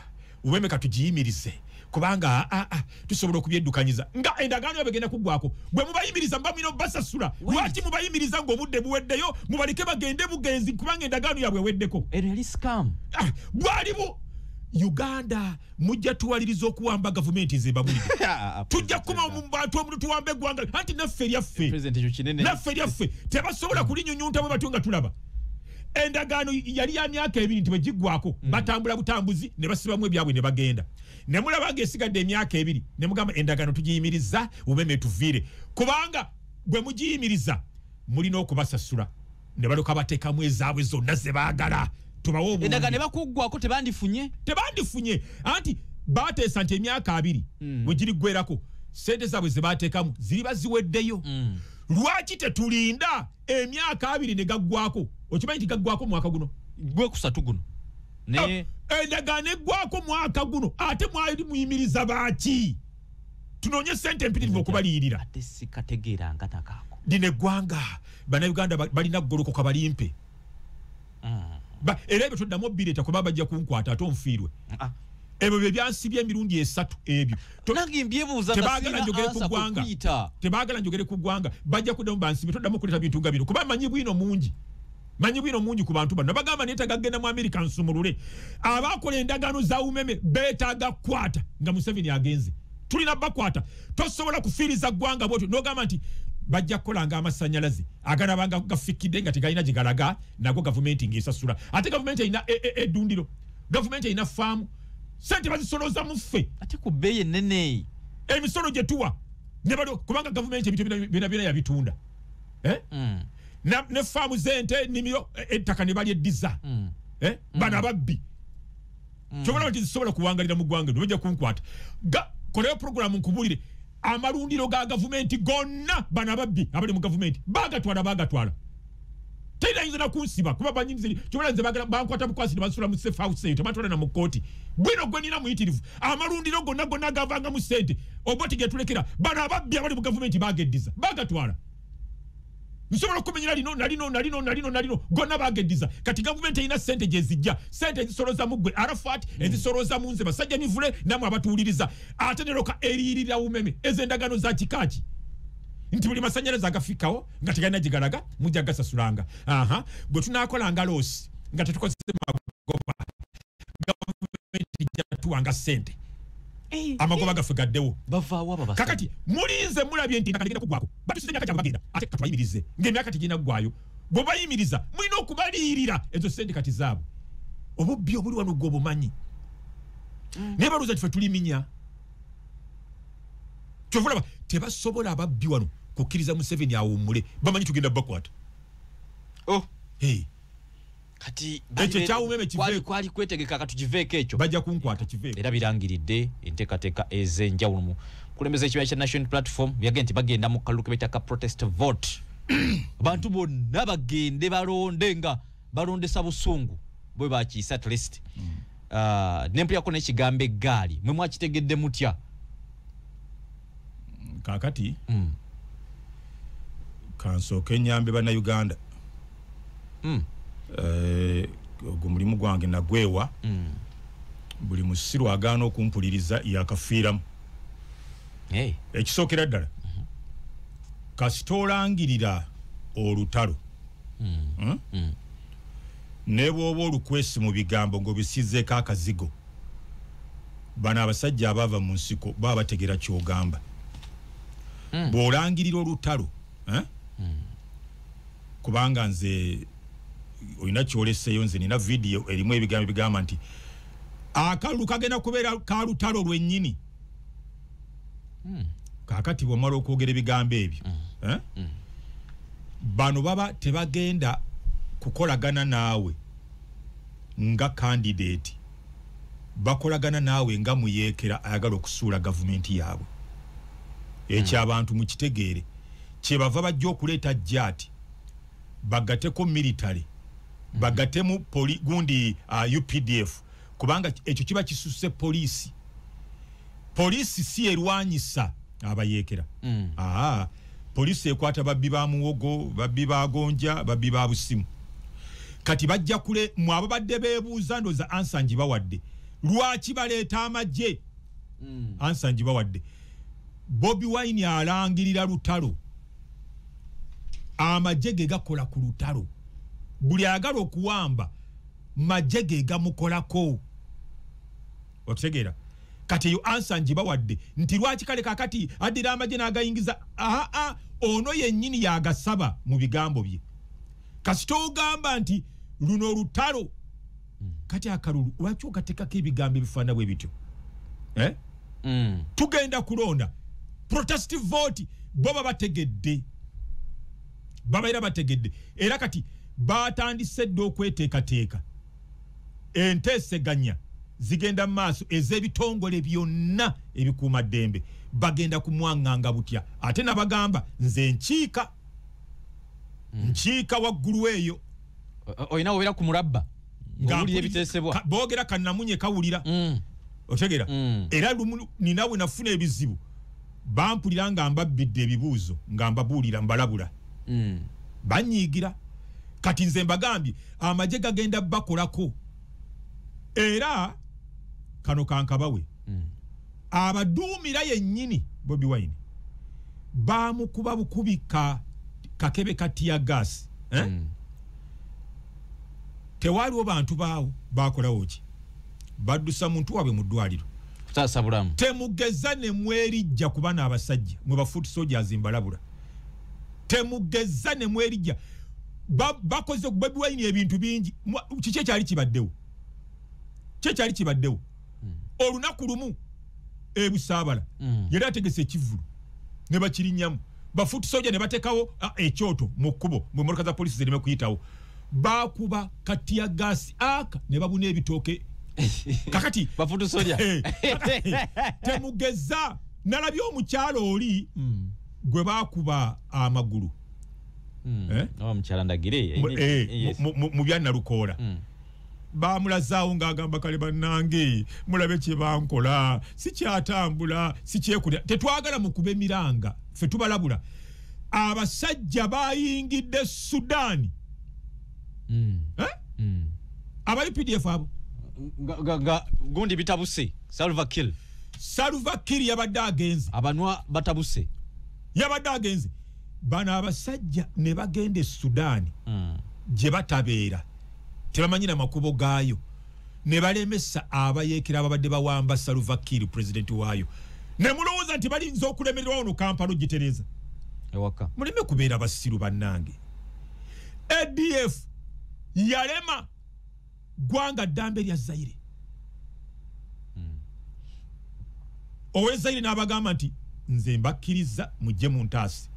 Umeme katugiyimirize kubanga tusobola okubyeddukanyiza nga endagaano yaabwe egenda kuggwako. Bwe mubayimiriza mba mwina basasula. Lwaki mubayimiriza ng'obudde buweddeyo mubaleke bagende bugenzi kubanga endagaano yaabwe eweddeko? Yali scam. Bwalibu Uganda mujja tuwaliriza okuwamba gavumenti Zimbabwe. Tujja kuma mu bantu omuntu tuwambe eggwanga anti naffe lyaffe. President ekyo kinene. Naffe lyaffe tebasobola kulinyunyunta bwe batunga tulaba. Endagaano yali ya myaka 2 nti bwegiggwako batambula butambuzi ne basibamu ebyabwe ne bagenda. Ne mulaba ng'esigadde emyaka 2 ne mugamba endagaano tugiyimiriza umeme tuviire kubanga bwe mugiyimiriza mulina okubasasula ne baloka bateekamu ezaabwe zonna ze baagala. Tubawo obuwumbi. Endagaano ne bakuggwako tebandifunye anti bateesa nti emyaka 2 bwe giriggwerako sente zaabwe ze baateekamu ziriba ziweddeyo. Lwaki tetulinda emyaka 2 ne gaggwako? Okimanyi nti gaggwako mwaka guno Gwekusatu guno ne endagaano eggwako mwaka guno ate mwali muyimiriza baaki? Tunoonye sente empitirivu okubaliyirira. Ate sikategeeranga nakaako. Lino eggwanga bannayuganda balina ggolokoka balimpe. Era ebyo toddamu bireta kuba bajja kunkwata ate onfiirwe. Ebyo bye byansibye emirundi 3 ebyo. Nange mbyebuuza tebagala njogere ku ggwanga. Tebagala njogere ku ggwanga. Bajja kuddamu bansibye toddamu kuleta bintu nga bino kuba manyi bwino mungi. Manyi bwino mungi ku bantu bano. Bagamba neetaaga genda mu America nsumulule. Abaakola endagaano za umeme beetaaga kwata nga Museveni agenze. Tulina bakwata. Tosobola kufiiriza ggwanga bwotyo n'ogamba nti bajja kukolanga amasannyalaze agalabanga gafikidde nga tegalina gye galaga nago gavumenti ng'esasula. Ate gavumenti erina eddundiro. Gavumenti erina faamu. Sente bazisoloza mu ffe. Ate ku bbeeyi ennene. Emisolo gye tuwa. Ne balo kubanga gavumenti ebintu byonna yabitunda. Ne faamu z'ente nnimiro ettaka ne balyeddiza. Bano ababbi. Kyobala nti zisobola kuwangalira mu ggwanga lino bajja kunkwata. Koleyo programu nkubulire. Amalundiro ga gavumenti gonna bana babbi abali mu gavumenti bagatwala tayina yinza na kunsiba kuba banyinzi kyobala nze bagala bankwata bukwasi ne basula mu safe house eyo tebatwala na mu kooti bwino gwenina muyitirivu amalundiro gonna gavanga mu sente oboti getulekera bana babbi abali mu gavumenti bageddiza bagatwala nsobola okumenyera lino gonna bageddiza kati gavumenti erina sente gye zijja sente ezisoloza mu ggwe Arafat ezisoloza mu nze basajja mivule namwe abatuwuliriza ate ne loka eriyirira umeme ez'endagaano za kikaaki nti buli masannyalaze agafikawo nga tegalina gye galaga mujja gasasulanga bwe tunaakolanga loosi nga tetukozese magoba gavumenti jatuwanga sente amagoba gaffe gaddewo kakati mulinze mulabye nti nakagenda kuggwako batusize emyaka gyabwe bagenda ate katwayimirize ng'emyaka tegenda ggwayo bwe bayimiriza mulina okubaliyirira ezo sente kati zaabwe obubbi obuli wano gwe obumanyi naye baluuza tife tuliminya kyova olaba tebasobola ababbi wano kukkiriza Museveni awummule bamanyi tugenda bakwata kati ekyo kyawumeme kiveeko kwali kwetegeka katukiveeko ekyo bajja kunkwata kiveeko era birangiridde enteekateeka ez'enjawulo mu kulembeza ekibiina kya National Platform byagenda nti bagenda mu kalulu kebetaka protest vote abantu bonna bagende balonde nga balondesa busungu bwe bakiisa at least nempuyako n'ekigambo eggaali mwe mwakitegedde mutya kakati kansooka ennyambe bannayuganda ogwo mulimu gwange nagwewa buli musiru agaana okumpuliriza yakafiiramu ekisookera ddala kasita olangirira olutalo ne bw'oba olukwesi mu bigambo ng'obisizeeko akazigo bano abasajja abaava mu nsiko baba bategera kyogamba bw'olangirira olutalo kubanga nze olina kyoleseeyo nze nina vidiyo erimu ebigambo bigamba nti akalulu kagenda kubeera ka lutalo lwennyini. Kakati bw'omala okwogera ebigambo ebyo bano baba tebagenda kukolagana naawe nga candidate, bakolagana naawe nga muyeekera ayagala okusuula gavumenti yaabwe. Ekyo abantu mukitegeere. Kyebava bajja okuleeta jjaati bagateko military, bagatemu gundi UPDF, kubanga ekyo kiba kisusse poliisi. Poliisi si erwanyisa abayeekera. Poliisi ekwata babbi ba muwogo, babbi ba gonja, babbi ba busimu. Kati bajja kule mwabo badde beebuuza ndoza Ansangi bawadde. Lwaki baleeta amagye? Ansangi bawadde. Bobi Wine alangirira lutalo. Amagye ge gakola ku lutalo. Buli agala okuwamba magye ge gamukolako. Okitegeera? Kati yo Ansangi bawadde nti lwaki kale kakati addira amagye n'agayingiza. Ono yennyini yagasaba mu bigambo bye. Kasita ogamba nti luno lutalo kati akalulu lwaki ogatekako ebigambo ebifaana bwe bityo? Tugenda kulonda protestive vote bo bategedde, babaira bategedde, era kati batandise dde okweteekateeka enteeseganya zigenda maaso ez'ebitongole byonna ebikuuma ddembe bagenda kumwaŋŋanga butya. Ate nabagamba nze nkiika waggulu eyo oyina wera ku mulabba ng'owulira ebiteesebwa boogera kannamunye kawulira. Otegera era lumu ninawe nafuna ebizibu bampulira nga mbabbidde ebibuuzo nga mbabuulira mbalabula banyiigira. Kati nze mbagambye amagye gagenda bakolako era kano kankabawe abaduumira yennyini Bobi Wine bamukuba bukubika kakebe katiya gas tewaliwo bantu baawo bakolawo ki baddusa muntu waabwe mu ddwaliro kutaasa bulamu. Temugeza ne mwerijja ku bana abasajja mwe ba foot soldiers mbalabula. Temugeza ne mwerijja bakoze Bobi Wine ebintu bingi. Kiki ekyali kibaddewo? Kyali kibaddewo olunaku lumu ebusaabala yali ategese ekivulu ne bakirinnyamu bafuti soja ne batekawo ekyoto mu kkubo mu motoka za polisi zireme kuyitawo bakuba katiya gasi aka ne babuna ebitooke. Kakati bafuti soja temugeza nalabye omukyalo oli gwe bakuba amagulu omukyala ndagire mu byanalukoola bamulazaawo ng'agamba kale bannange mulabe kye bankola sikyatambula sikyekulya tetwagala mukube emiranga ffe tubalabula. Abasajja bayingidde Sudaani aba UPDF abo gundi bitabuse Salva Kiir yabadde agenze abanwa batabuse yabadde agenze bano abasajja ne bagenda Sudaani gye batabeera tebamanyina makubo gaayo ne balemesa abayeekera ababadde bawamba Salva Kiir president waayo ne mulowooza nti balinza okulemererwa ono Kampala ogitereeza ewaka muleme kubeera basiru bannange. ADF yalema gwanga ddambe lya Zaire owe Zaire n'abagamba nti nze mbakkiriza mujje mu ntaasi.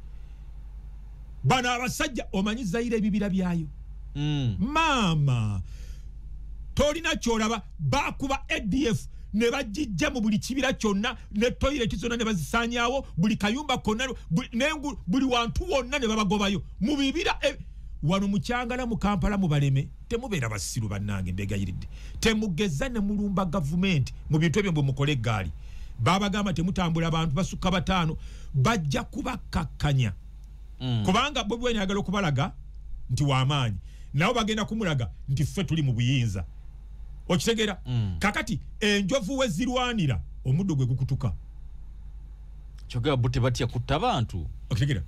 Bano abasajja omanyi Zaire ebibira byayo maama tolina kyolaba bakuba ADF ne bajijja mu buli kibira kyonna ne toilet zonna ne bazisaanyawo buli kayumba konna buli wantu wonna ne babagobayo mu bibira wano mu Kyangala mu Kampala mu baleme temubeera basiru bannange mbegayiridde. Temugeza ne mulumba gavumenti mu bintu ebyo mbwe mukole eggaali babagamba temutambula abantu basukka 5 bajja kubakakkanya kubanga Bobi Wine ayagala okubalaga nti w'amaanyi nabo bagenda kumulaga nti ffe tuli mu buyinza. Okitegeera kakati enjovu we zirwanira omuddo gwe gukutuka kyogera bote batya kutta bantu. Okitegeera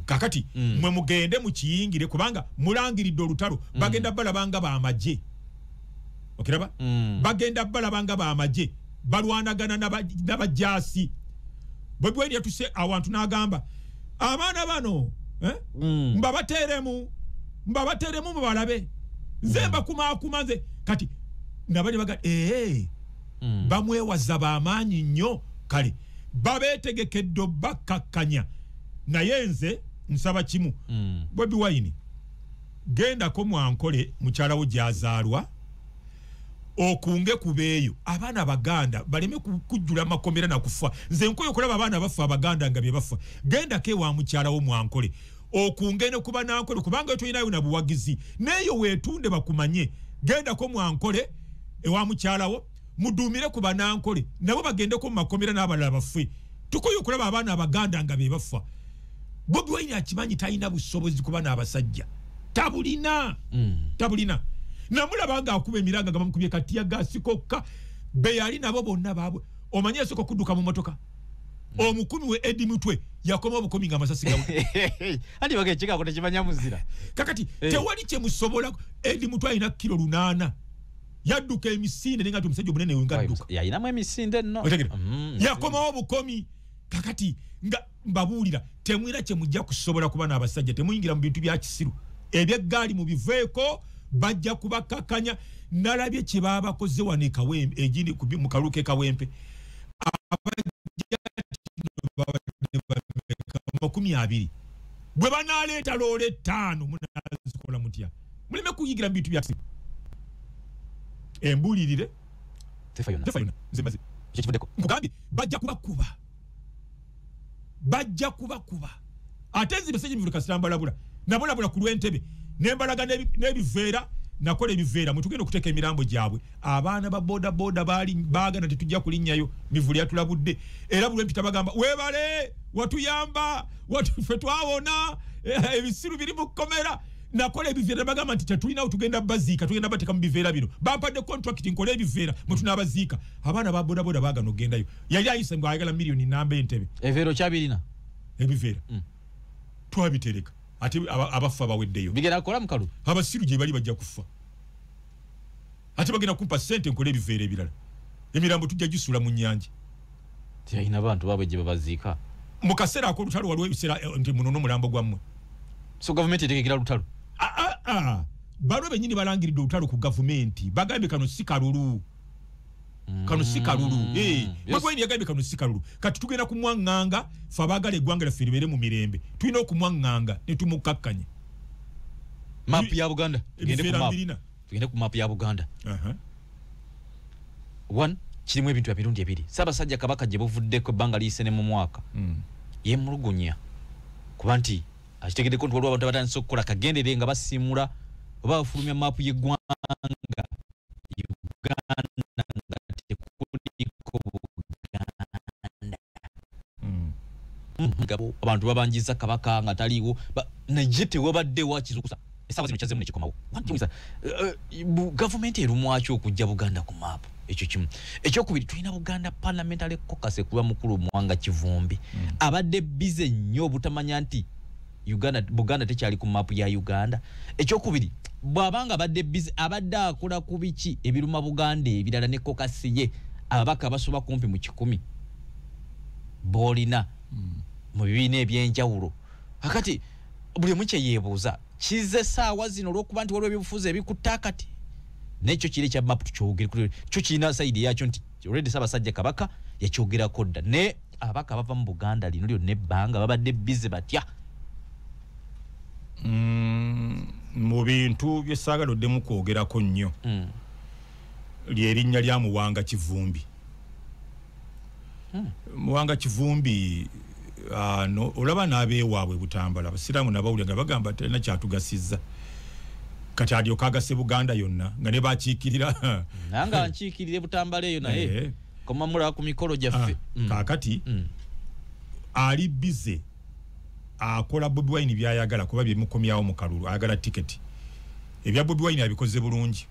kakati mwe mugende mu kiyingire kubanga mulangiridde olutalo bagenda balabanga bamagye. Okiraba bagenda balabanga bamagye balwanagana n'abajaasi. Bobi Wine yatuse awantu n'agamba abaana bano mbabateeremu mubalabe nze mbakumaakuma nze kati nabali baga bamwewaza bamaanyi nnyo kale babeetegekedde bakkakkanya naye nze nsaba kimu Bobi Wine gendako mwankole mukyalawo gyazaalwa okunge kubeeyo abaana Abaganda baleme kujjula makomera na kufa nze nkoyo okulaba abaana bafa Abaganda nga bye bafa gendako ewa mukyalawo mwankole okunge ne kuba nankole kubanga tulinayo na buwagizi neyo weetunde bakumanye gendako mwankole ewa mukyalawo muduumire ku banankole nabo bagendeko mu makomera n'abalala bafe tukoyo okulaba abaana Abaganda nga bye bafa Bobi Wine akimanyi talina busobozi kuba n'abasajja tabulina namulaba nga akuba emiranga nga bamukubye katiya gasi kokka be yali nabo bonna baabwe omanye esoko kudduka mu motoka omukumi we Eddie Mutwe yakoma obukomi nga amasasi gawe andi bagechika kote kimanya muzira kakati tewali kye musobola Eddie Mutwe alina kilo 8 yadduka emisinde nenga tumusajja munene wengadduka yayinamu emisinde no yakoma obukomi kakati nga mbabuulira temwira kye mujja kusobola kuba n'abasajja temuyingira mu bintu bya kisiru ebyeggaali mu biveeko bajja kubakakanya nalabye kye baabakoze wane Kawempe egindi mu kaluke Kawempe makumi abiri bwe banaleeta loole 5 munazikola mutya muleme kuyigira mu bintu bya kisiru embulirire tefayona nze maze nkugambye bajja kubakuba ate nzi beseje mivulo kasirambalabula nabolabula ku lw'entebe nembalaga n'ebiveera nakola ebiveera mutugenda okuteeka emirambo gyabwe abaana ba boda baali baagana tetujja kulinnyayo mivulu yatulabudde era buli mpita bagamba weebale watuyamba ffe twawona ebisiru biri mu kkomera nakola ebiveera bagamba nti tetulinawo tugenda baziika tugenda bateeka mu biveera bino bampadde contract nkola ebiveera mwe tunaabaziika abaana ba boda baagana ogendayo yali ayise ngo ayagala miliyoni namba entebe ebiveera kyabirina ebiveera twabitereka ate abafa baweddeyo bigera kola mukalu abasiru gye bali bajja kufa ate bagenda kumpa sente nkola ebiveera ebirala emirambo tujja gisula mu nnyanja tiyayina bantu babwe gye babaziika mu kaseera ak'olutalo waliwo ebiseera nti muno n'omulambo gwammwe so gavumenti etegekera lutalo balwo bennyini balangiridde olutalo ku gavumenti bagambye kano si kalulu kano si kalulu Bobi Wine yagambye kano si kalulu kati tugenda kumwaŋŋanga fe abaagala eggwanga lyaffe libeere mu mirembe tulina okumwaŋŋanga ne tumukakkanye mapu ya Buganda tugende ku mapu ya Buganda one kirimu ebintu ebirundi ebiri Ssaabasajja Kabaka gye buvuddeko ebbanga liyise ne mu mwaka yemulugunya kuba nti akitegeddeko nti waliwo abantu abatandise okukola kagendere nga basiimula oba bafulumya mapu y'eggwanga Uganda nga tekuliko Buganda abantu babanjiza Kabaka nga taliiwo naye tewabaddewo akizukusa essaawa zino kyazzemu nekikomawo gavumenti erumwaki okujja Buganda ku mapu ekyo kimu ekyokubiri tulina Buganda Parliamentary Caucus ekuba mukulu Mwanga Kivumbi abadde bize nnyo obutamanya nti Buganda tekyali ku mapu ya Uganda ekyokubiri bw'abanga abadde bize abadde akola ku biki ebiruma Buganda ebirala ne caucus ye ababaka basoba kumpi mu 10 bolina mu bibiina ebyenjawulo akati buli mukye yeebuuza kize saawa zino olw'okuba nti waliwo ebyobufuzi ebikuttaakati nekyo kiri kya mapu tukyogere kyo kirina sayidi yakyo nti already Ssaabasajja Kabaka yakyogerako dda ne ababaka bava mu Buganda lino lyonna ebbanga babadde bize batya mu bintu bye saagala oddemu kwogerako nnyo lyerinnya lya Muwanga Kivumbi Muwanga Kivumbi olaba n'abeewaabwe Butambala abasiraamu nabawulira nga bagamba talina kyatugasizza kati alyoka agase Buganda yonna nga ne bakiikirira nanga nkiikirire Butambala eyo naye komamula ku mikolo gyaffe kaakati ali bize akola Bobi Wine byayagala kuba byemukomyawo mu kalulu ayagala tiketi ebya Bobi Wine abikoze bulungi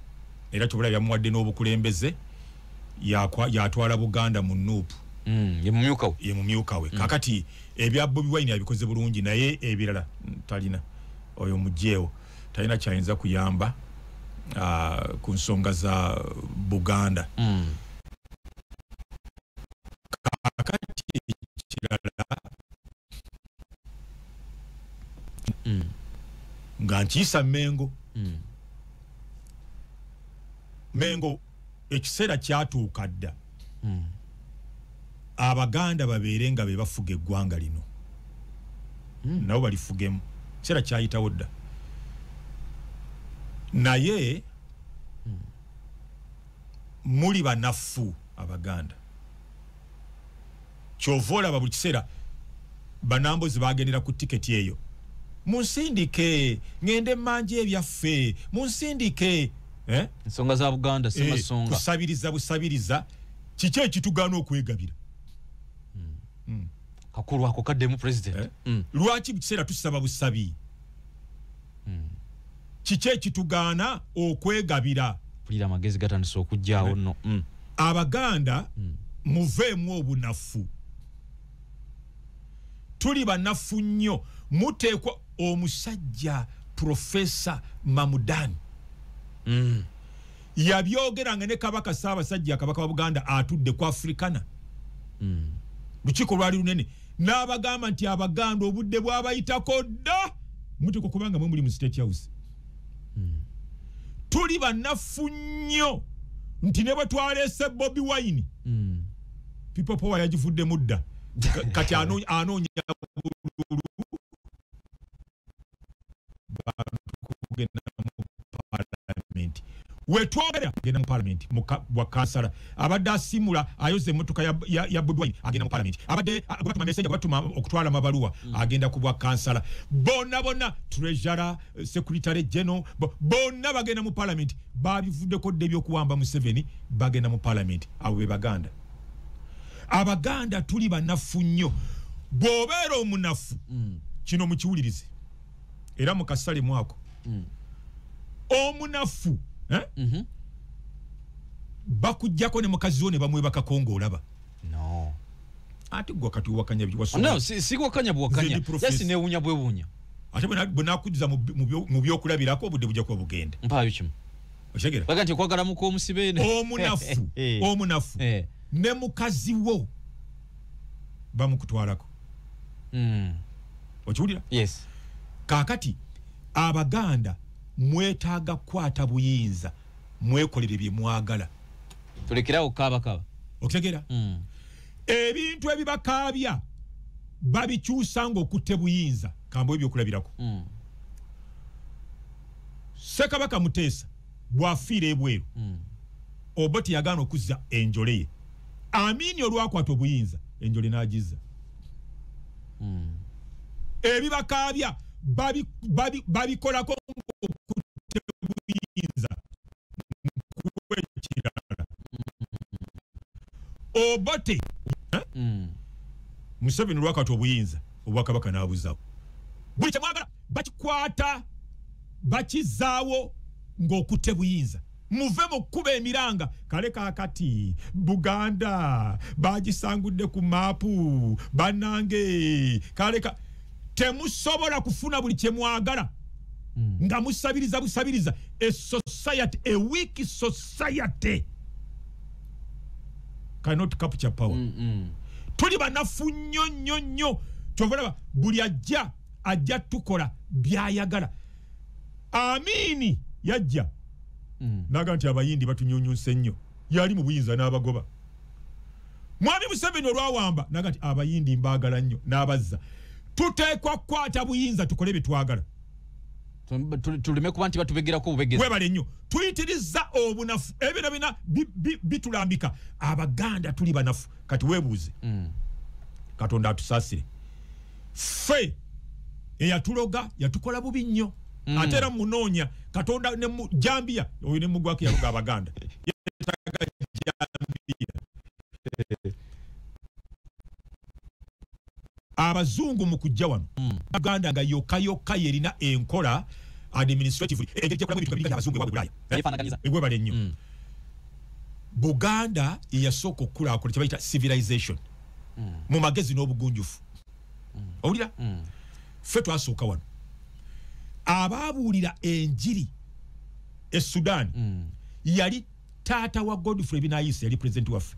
era tubula byamuwadde n'obukulembeze yatwala Buganda mu nuupu ye mumyuka we kakati ebya Bobi Wine abikoze bulungi naye ebirala talina oyo mujjeewo talina kyayinza kuyamba ku nsonga za Buganda kakati kirala nga nkiisa Mengo ekiseera kyatuuka dda abaganda babeere nga be bafuga eggwanga lino nabo balifugemu ekiseera kyayitawo dda naye muli banafu abaganda kyova olaba buli kiseera banambozi bagendera ku tiketi eyo munsindike ngende manje ebyaffe munsindike ensonga za Buganda si masonga kusabiriza busabiriza kiki ekitugaana okwegabira kakulu ako kaddemu president lwaki bukiseera tusaba busabi kiki ekitugaana okwegabira pulira amagezi gatandise okujjaawo nno abaganda muveemu obunafu tuli banafu nnyo muteekwa omusajja Profesa Mamudani yabyogeranga ne kabaka Ssaabasajja kabaka wa Buganda atudde ku Africana lukiiko lwali lunene n'abagamba nti abaganda obudde bwabayitako dda muteekwa kubanga mwe muli mu State House tuli banafu nnyo nti ne bwe twaleese Bobi Wine People Power yagivudde mudda kati anoonya bululu kugenda mu parliament wetwogera agenda mu parliament wa kansala abadde asimula ayoze emmotoka ya Bobi Wine agenda mu parliament abadde batuma message batuma okutwala mabaluwa agenda ku bwa kansala bonna treasurer secretary general bonna bagenda mu parliament babivuddeko dde by'okuwamba Museveni bagenda mu parliament abo be baganda abaganda tuli banafu nnyo bw'obeera omunafu kino mukiwulirize era mu kasale mwako omunafu bakujjako ne mukazi wo ne bamwebaka kongo olaba no ate gwa kati wakanya biwaso no si wakanya bwakanya yasi newunya bwebunya ate bwe nakujiza mu byokulabirako obudde bujja kuba bugenda mpayo kimu oshegera baganje kwagala mu ko musibene omunafu ne mukazi wo bamukutwalako okiwulira yes kakati abaganda mwetaaga kwata buyinza mwekolere bye mwagala tulekerawo kaba okitegeera ebintu ebibakaabya babikyusa ng'okutte buyinza kambo ebyokulabirako Ssekabaka Muteesa bwafiira ebweru Obote yagaana okuzza enjole ye Amini olwakwata obuyinza enjole n'agizza ebibakaabya babikolako okutte buyinza kuwekirala Obote Museveni olwakwata obuyinza obwakabaka n'abuzaawo buli kyemwagala bakikwata bakizaawo ng'okutte buyinza muve mu kkuba emiranga kale kaakati Buganda bagisangudde ku maapu bannange kaleka temusobola kufuna buli kyemwagala nga musabiriza busabiriza a weak society cannot capture power tuli banafu nnyo kyovalaba buli ajja tukola byayagala Amini yajja naga nti abayindi batunyunyunse nnyo yali mu buyinza n'abagoba Mwami Museveni olwawamba naga nti abayindi mbagala nnyo n'abazza tuteekwa kukwata buyinza tukole bye twagala tuleme kuba nti batubegerako obubegezi webale nnyo tuyitiriza obunafu ebyo bina bitulambika abaganda tuli banafu kati weebuuze Katonda atusaasire ffe eyatuloga yatukola bubi nnyo ate era munoonya Katonda ne mu Jambia oyo ne mugwako yaluga abaganda yetaga Jambia abazungu mu kujja wano Uganda nga yokka yerina enkola administratively engeri kola bitu abazungu wa Bulaya bale nnyo Buganda eyasooka okkulaakulana kye bayita civilization mu magezi n'obugunjufu owulira ffe twasooka wano ababuulira enjiri Sudan yali taata wa Godfrey Binayisa yali president waffe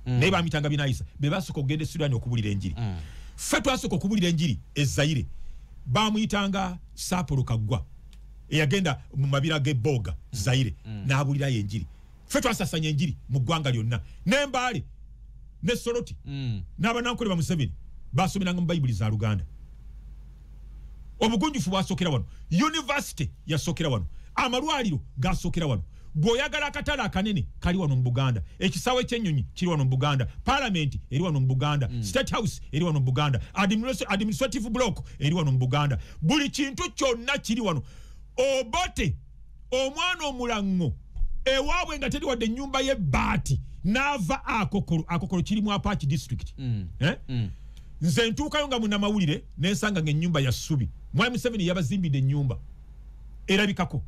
naye bamitanga Binayisa be basooka okugenda Sudan okubuulira enjiri ffe twasooka okubuulira enjiri Zaire bamuyitanga Sapolo Kaggwa eyagenda mu mabira g'Eboga Zaire n'abuulirayo enjiri ffe twasasanya enjiri mu ggwanga lyonna n'embaale ne Soroti n'abanankole ba Museveni basomeranga mu Bayibuli za Luganda obugunjufu bwasokera wano university yasokera wano amalwaliro gasokera wano bw'oyagala akatala akanene kali wano mu Buganda ekisaawe ky'ennyonyi kiri wano mu Buganda parliament eri wano mu Buganda state house eri wano mu Buganda administrative block eri wano mu Buganda buli kintu kyonna kiri wano Obote omwana omulango ewaabwe nga teri wadde ennyumba y'ebbaati n'ava akokolo kiri mu Apache district nze ntuukayo nga munnamawulire n'ensanga ng'ennyumba ya ssubi Mwami Museveni yabazimbidde ennyumba erabikako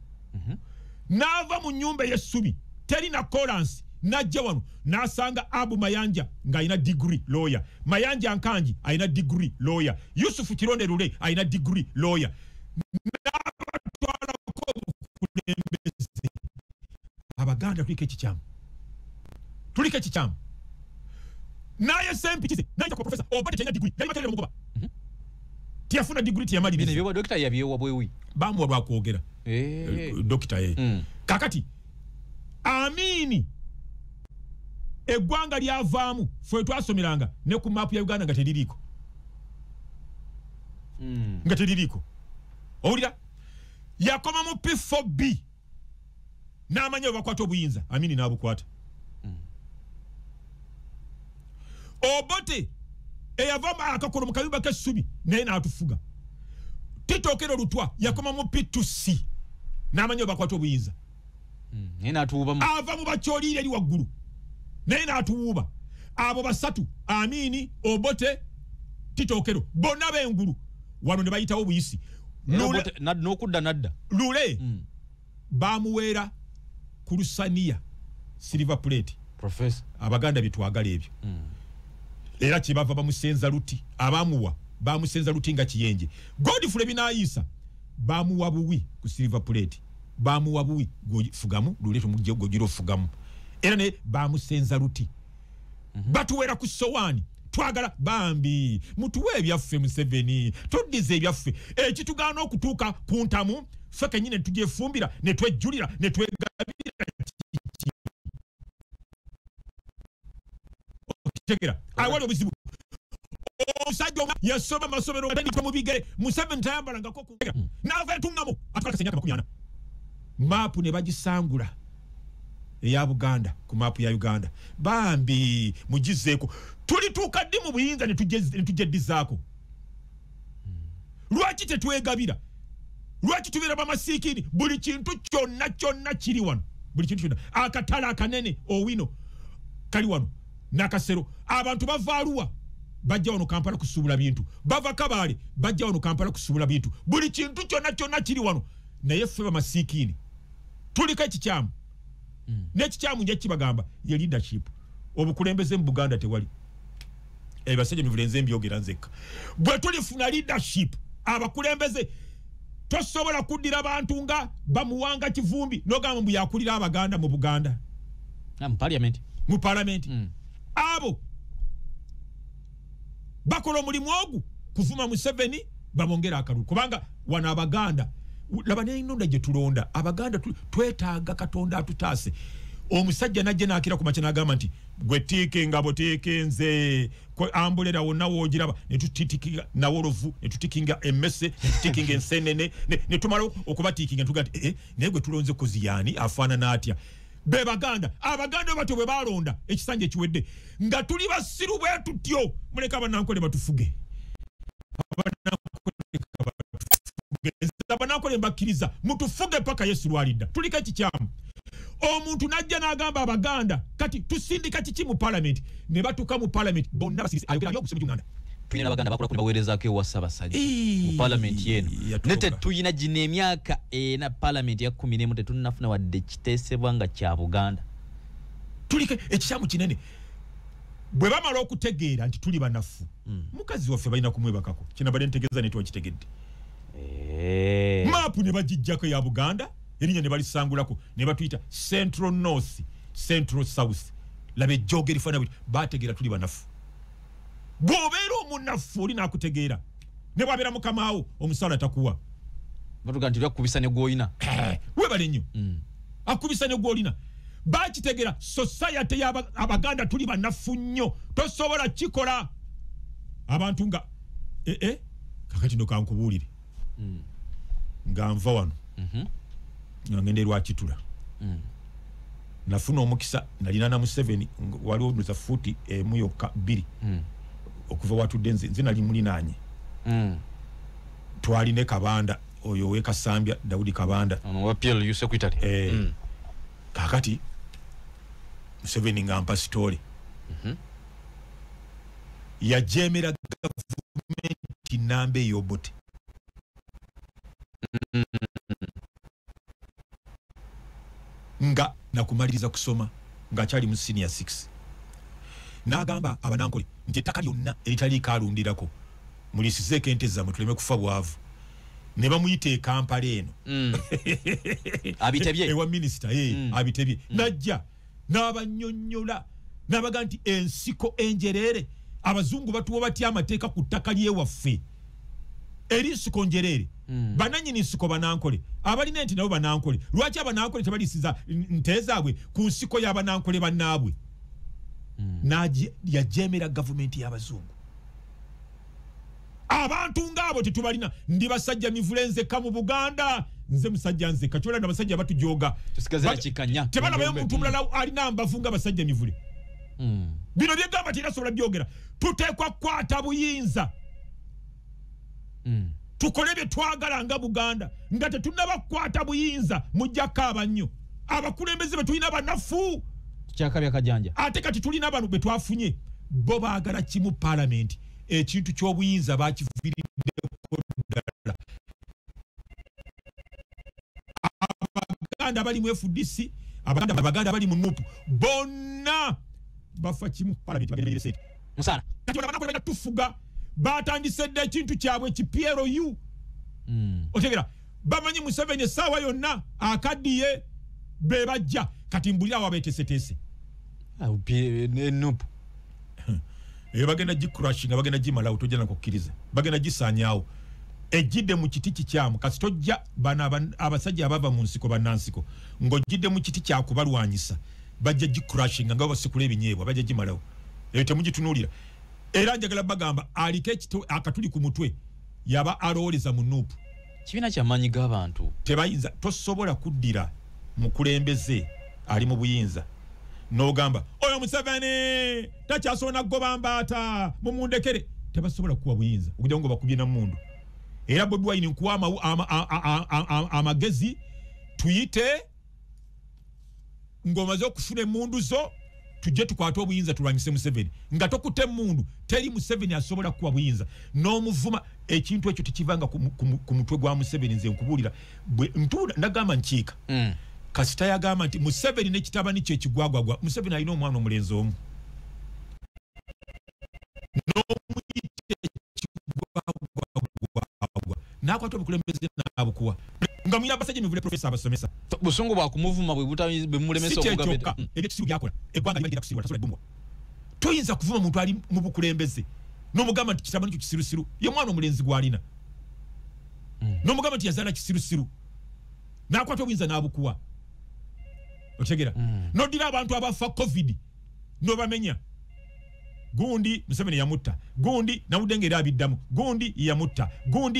n'ava mu nnyumba y'essubi teri na kolansi n'ajja wano n'asanga Abu Mayanja ng'alina degree lawyer Mayanja Nkanji alina degree lawyer Yusufu Kironde Lule alina degree lawyer n'abatwalako obukulembeze Abaganda tuliko ekikyamu naye sempitize naija kwa professor Obote tena degree yali batalera mugoba tiyafuna degree tiyamaliriza bino byo doctor yabyewa bwewi bamu lwakwogera doctor kakati Amini eggwanga lyavaamu fwe twasomeranga ne ku map ya Uganda nga teririko nga teririko owulira yakoma mu P4B n'amanya bakwata obuyinza Amini n'abukwata Obote eyavama akakolo mu kayumba k'essubi naye n'atufuga Titokero Lutwa yakoma mu P2C n'amanya bakwata obuyinza naye n'atuwuba ava mu bakyoliire eri waggulu naye n'atuwuuba abo basatu Amini Obote Titokero bonna b'engulu wano ne bayitawo obuyisi n'okudda nadda Lule bamuweera ku Lusaniya silver plate professor Abaganda bitwagala ebyo era kibava bamusenza luti abamuwa bamusenza luti nga kiyenje Godfrey Binayisa bamuwa buwi ku silver plate bamuwa buwi fugamu luleto mujje gogiro fugamu era ne bamusenza luti batuwera ku sowani twagala bambi mutuwe ebyaffe Museveni tuddize ebyaffe ekitugana okutuuka ku ntamu feke nyine tujefumbira ne twejjulira ne twegabira tegera awali obuzibu omusajja yasoma masomero atandika mu bigere Museveni tayambalanga ko ku n'ava etungamo atwala senyaka 40 mapu ne bagisangula eya Buganda ku mapu ya Uganda bambi mugizeeko tulituuka ddi mu buyinza ne tujeddizaako lwaki tetwegabira lwaki tubeera bamasiikini buli kintu kyonna kiri wano buli kintu kyonna akatala akanene Owino kali wano nakasero abantu bavaaluwa bajja wano Kampala kusubula bintu bava Kabale bajja wano Kampala kusubula bintu buli kintu kyonna kiri wano naye ffe bamasiikini tuliko ekikyamu n'ekikyamu nje kibagamba ye leadership obukulembeze mu Buganda tewali basajja mivulenze mbyogera nzekka bwe tulifuna leadership abakulembeze tosobola kuddira abantu nga bamuwanga Kivumbi n'ogamba mbu yakulira Abaganda mu Buganda mu parliament abo bakola omulimu ogu kuvuma Museveni bamongera akalulu kubanga wana Abaganda laba n'ennonda gye tulonda Abaganda twetaaga Katonda atutaase omusajja najje n'akira ku makya n'agamba nti gwe tiike ngabo tiike nze ambulera wonna woogiraba ne tutitikinga nawolovu ne tutikinga emmese ne tutikinga ensenene ne tumala okubatiikinga ne tugaa nti naye gwe tulonze Koziyani afaanana atya be Baganda Abaganda bato bwe balonda ekisanja ekiwedde nga tuli basiru bwe tutyo muleka abanankole batufuge abanankole mbakkiriza mutufuge paka Yesu lwalidda tulika ekikyamu omuntu najja n'agamba Abaganda kati tusindika kiki mu parliament ne batuka mu parliament bonna basirisi ayogera okusoma Uganda tuyina Abaganda bakola ku baweerezako ewa Ssaabasajja mu parliament yeno nete tuyina gino emyaka ena parliament ya 11 tetunnafuna wadde kiteesebwa nga kya Buganda tulike ekikyamu kinene bwe bamala okutegeera nti tuli banafu mukazi waffe balina kumwebakako kinabadde ntegeeza ne twakitegedde mapu ne bagijjako ya Buganda erinnya ne balisangulako ne batuyita Central North Central South labe jogeri fana bategeera tuli banafu bw'obeera omunafu oli n'akutegeera ne bw'abeera mukamaawo omusala takuwa batuga nti akubisa ne gw'olina webale nnyo akubisa ne gw'olina bakitegera society y'abaganda tuli banafu nnyo tosobola kikola abantu nga kakati ndo kankubuulire nga nva wano nga ngende lwakitula nafuna omukisa nalina na mu 7 waliwo nduza futi emu yokka 2 okuva watudde nze nali mulinaanye twaline Kabanda oyo we Kasambya Daudi Kabanda ono wa PLU secretary kakati 7 ngampa story yajemera gavumenti nambe yobote nga nakumaliriza kusoma nga kyali mu senior 6 nagamba abanankole nti ettaka lyonna eritali kalundirako mulisizeko ente zammwe tuleme kufa bwavu ne bamuyite Kampala eno abitebye ewa minister abitebye najja n'abanyonnyola n'abaga nti ensiko enjerere abazungu batuwa batya amateeka ku ttaka lyewaffe erinsiko njerere bananyini nsiko banankole abalina enti nabo banankole lwaki abanankole tebalisiza nte zaabwe ku nsiko y'abanankole bannaabwe yajemera gavumenti y'abazungu abantu ngabo tetubalina ndi basajja mivulenze mu Buganda nze musajja nze kachola na basajja batujoga tusikazira kikanya tebana bayo muntu mulala alina mbafunga basajja mivule bino byegamba tirasobola byogera tutekwa kwata buyinza tukolebe twagala nga Buganda nga tetunaba kwata buyinza mujjaka abanyo abakulembeze betulina banafu kyakabya kajanja ate kati tulina abantu betwafunye bo baagala kimu parliament ekintu ky'obuyinza bakiviiriddeko ddala abaganda bali mu FDC abaganda bali mu NUP bonna bafa kimu parliament bagenda sente musala kati banakola tufuga batandise dde ekintu kyabwe PLU otegera bamanyi mu 7 sawa yonna akadiye bebajja kati mbulira wabetesetese NUP bagenda gicrashing bagenda gimala utojana kukkiriza bagenda gisanyawo ejjidde mu kiti kikyamu kasi tojja bana abasajja abava mu nsiko banansiko ngojjidde mu kiti kyakubalwanyisa bajja gicrashing nga basikula ebinyeebwa bajja gimalawo eyo temugitunulira era njagala bagamba aliko ekito akatuli ku mutwe yaba alowoleza mu NUP kibina kyamaanyi g'abantu tebayinza tosobola kuddira mukulembeze ali mu buyinza n'ogamba oyo Museveni takyasobola kugoba mbaata mumundekere tebasobola kuwa buyinza okugira ngo bakubye na mundu era Bobi Wine nkuwa amagezi tuyite ngomaze okufuna emundu zo tujje tukwate obuyinza tulwanyise Museveni nga tokute mundu teri Museveni asobola kuwa buyinza n'omuvuma ekintu ekyo tekivanga ku mutwe gwa Museveni nze nkubulira ntuna ndagamba nkiika kasita yagamba nti Museveni nekitabani kye kigwagwagwa Museveni alina omwana omulenzi omu n'omuyite kigwagwagwa nakwata obukulembeze nabukuwa nga mwina basajja mivule profesa abasomesa busungu bwakumuvuma bwe mulemesa okugabeta ebyo kisiru byakola eggwanga libagira kusiru tasobola ddumwa toyinza kuvuma omuntu ali mu bukulembeze n'omugamba nti kitabani kyo kisirusiru ye mwana omulenzi gwalina n'omugamba nti yazaala kisirusiru nakwata obuyinza nabukuwa otegera nodira abantu abafa COVID nobamenya gundi Museveni yamutta gundi nawudengera abiddamu gundi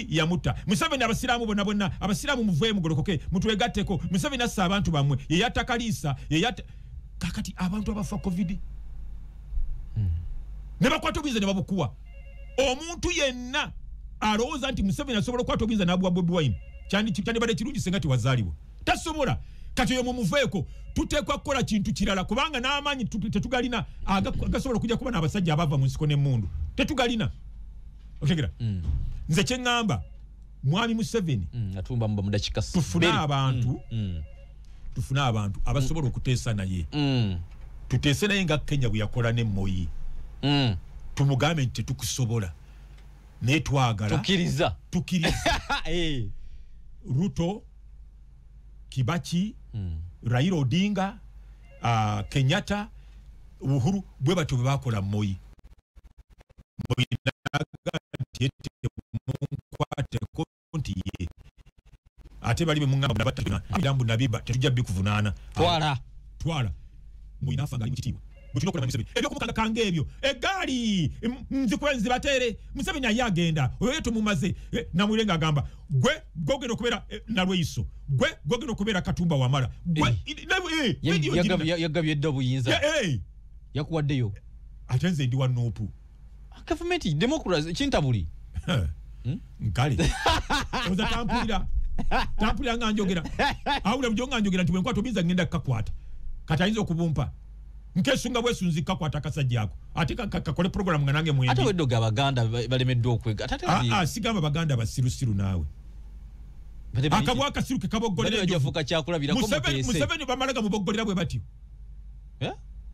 yamutta Museveni abasiramu bonna abasiramu muvuye mugolokoke mutwegatteko Museveni assa abantu bamwe yeyatakalisa kakati abantu abafa COVID ne bakwata obuyinza ne babukuwa omuntu yenna alowooza nti Museveni asobola okukwata obuyinza n'abuwa Bobi Wine kyandibadde kirungi senga tiwazaalibwa tasobola kati oyo mumuveeko tuteekwa kukola kintu kirala kubanga n'amaanyi tetugalina agasobola okujja kuba n'abasajja abava mu nsiko n'emmundu tetugalina otegera nze kye ŋŋamba mwami Museveni tufune abantu abasobola okuteesa naye tuteese naye nga Kenya bwe yakola ne Moi tumugambe nti tetukusobola naye twagala tukiriza Ruto Kibaki Raila Odinga Kenyatta Uhuru bwe batyo bakola Moi munkwate konti ye ate bali mungamba nabatuna ndambu nabiba tetujja bikuvunaana twala muinafa ngali mukitiwa butino kola Museveni ebyo kumukanga kange ebyo egali nzikwenzi batere Museveni ayagenda oyo tumumaze namulenga agamba gwe gogeno kubera nalweiso gwe gogeno kubera Katumba Wamala gwe yagabye dobu yinza yakuwaddeyo atenze ndi wanopu government democracy kintabuli nkali oza tampulira nga njogera awula mjonga njogera nti bwenkwato biza ngenda kakwata katayinza okubumpa nkesunga bwesunzi kakwata kasajja ako ate kakole program nga nange mwendi ate weddoga abaganda balemeddwa okwega sigamba baganda basirusiru naawe akabwa akasiru ke kaboggolera jafuka kyakulabirako Museveni bamalaga muboggolera bwe batyo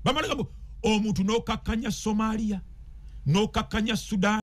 bamalaga omuntu n'okakkanya Somalia n'okakkanya Sudan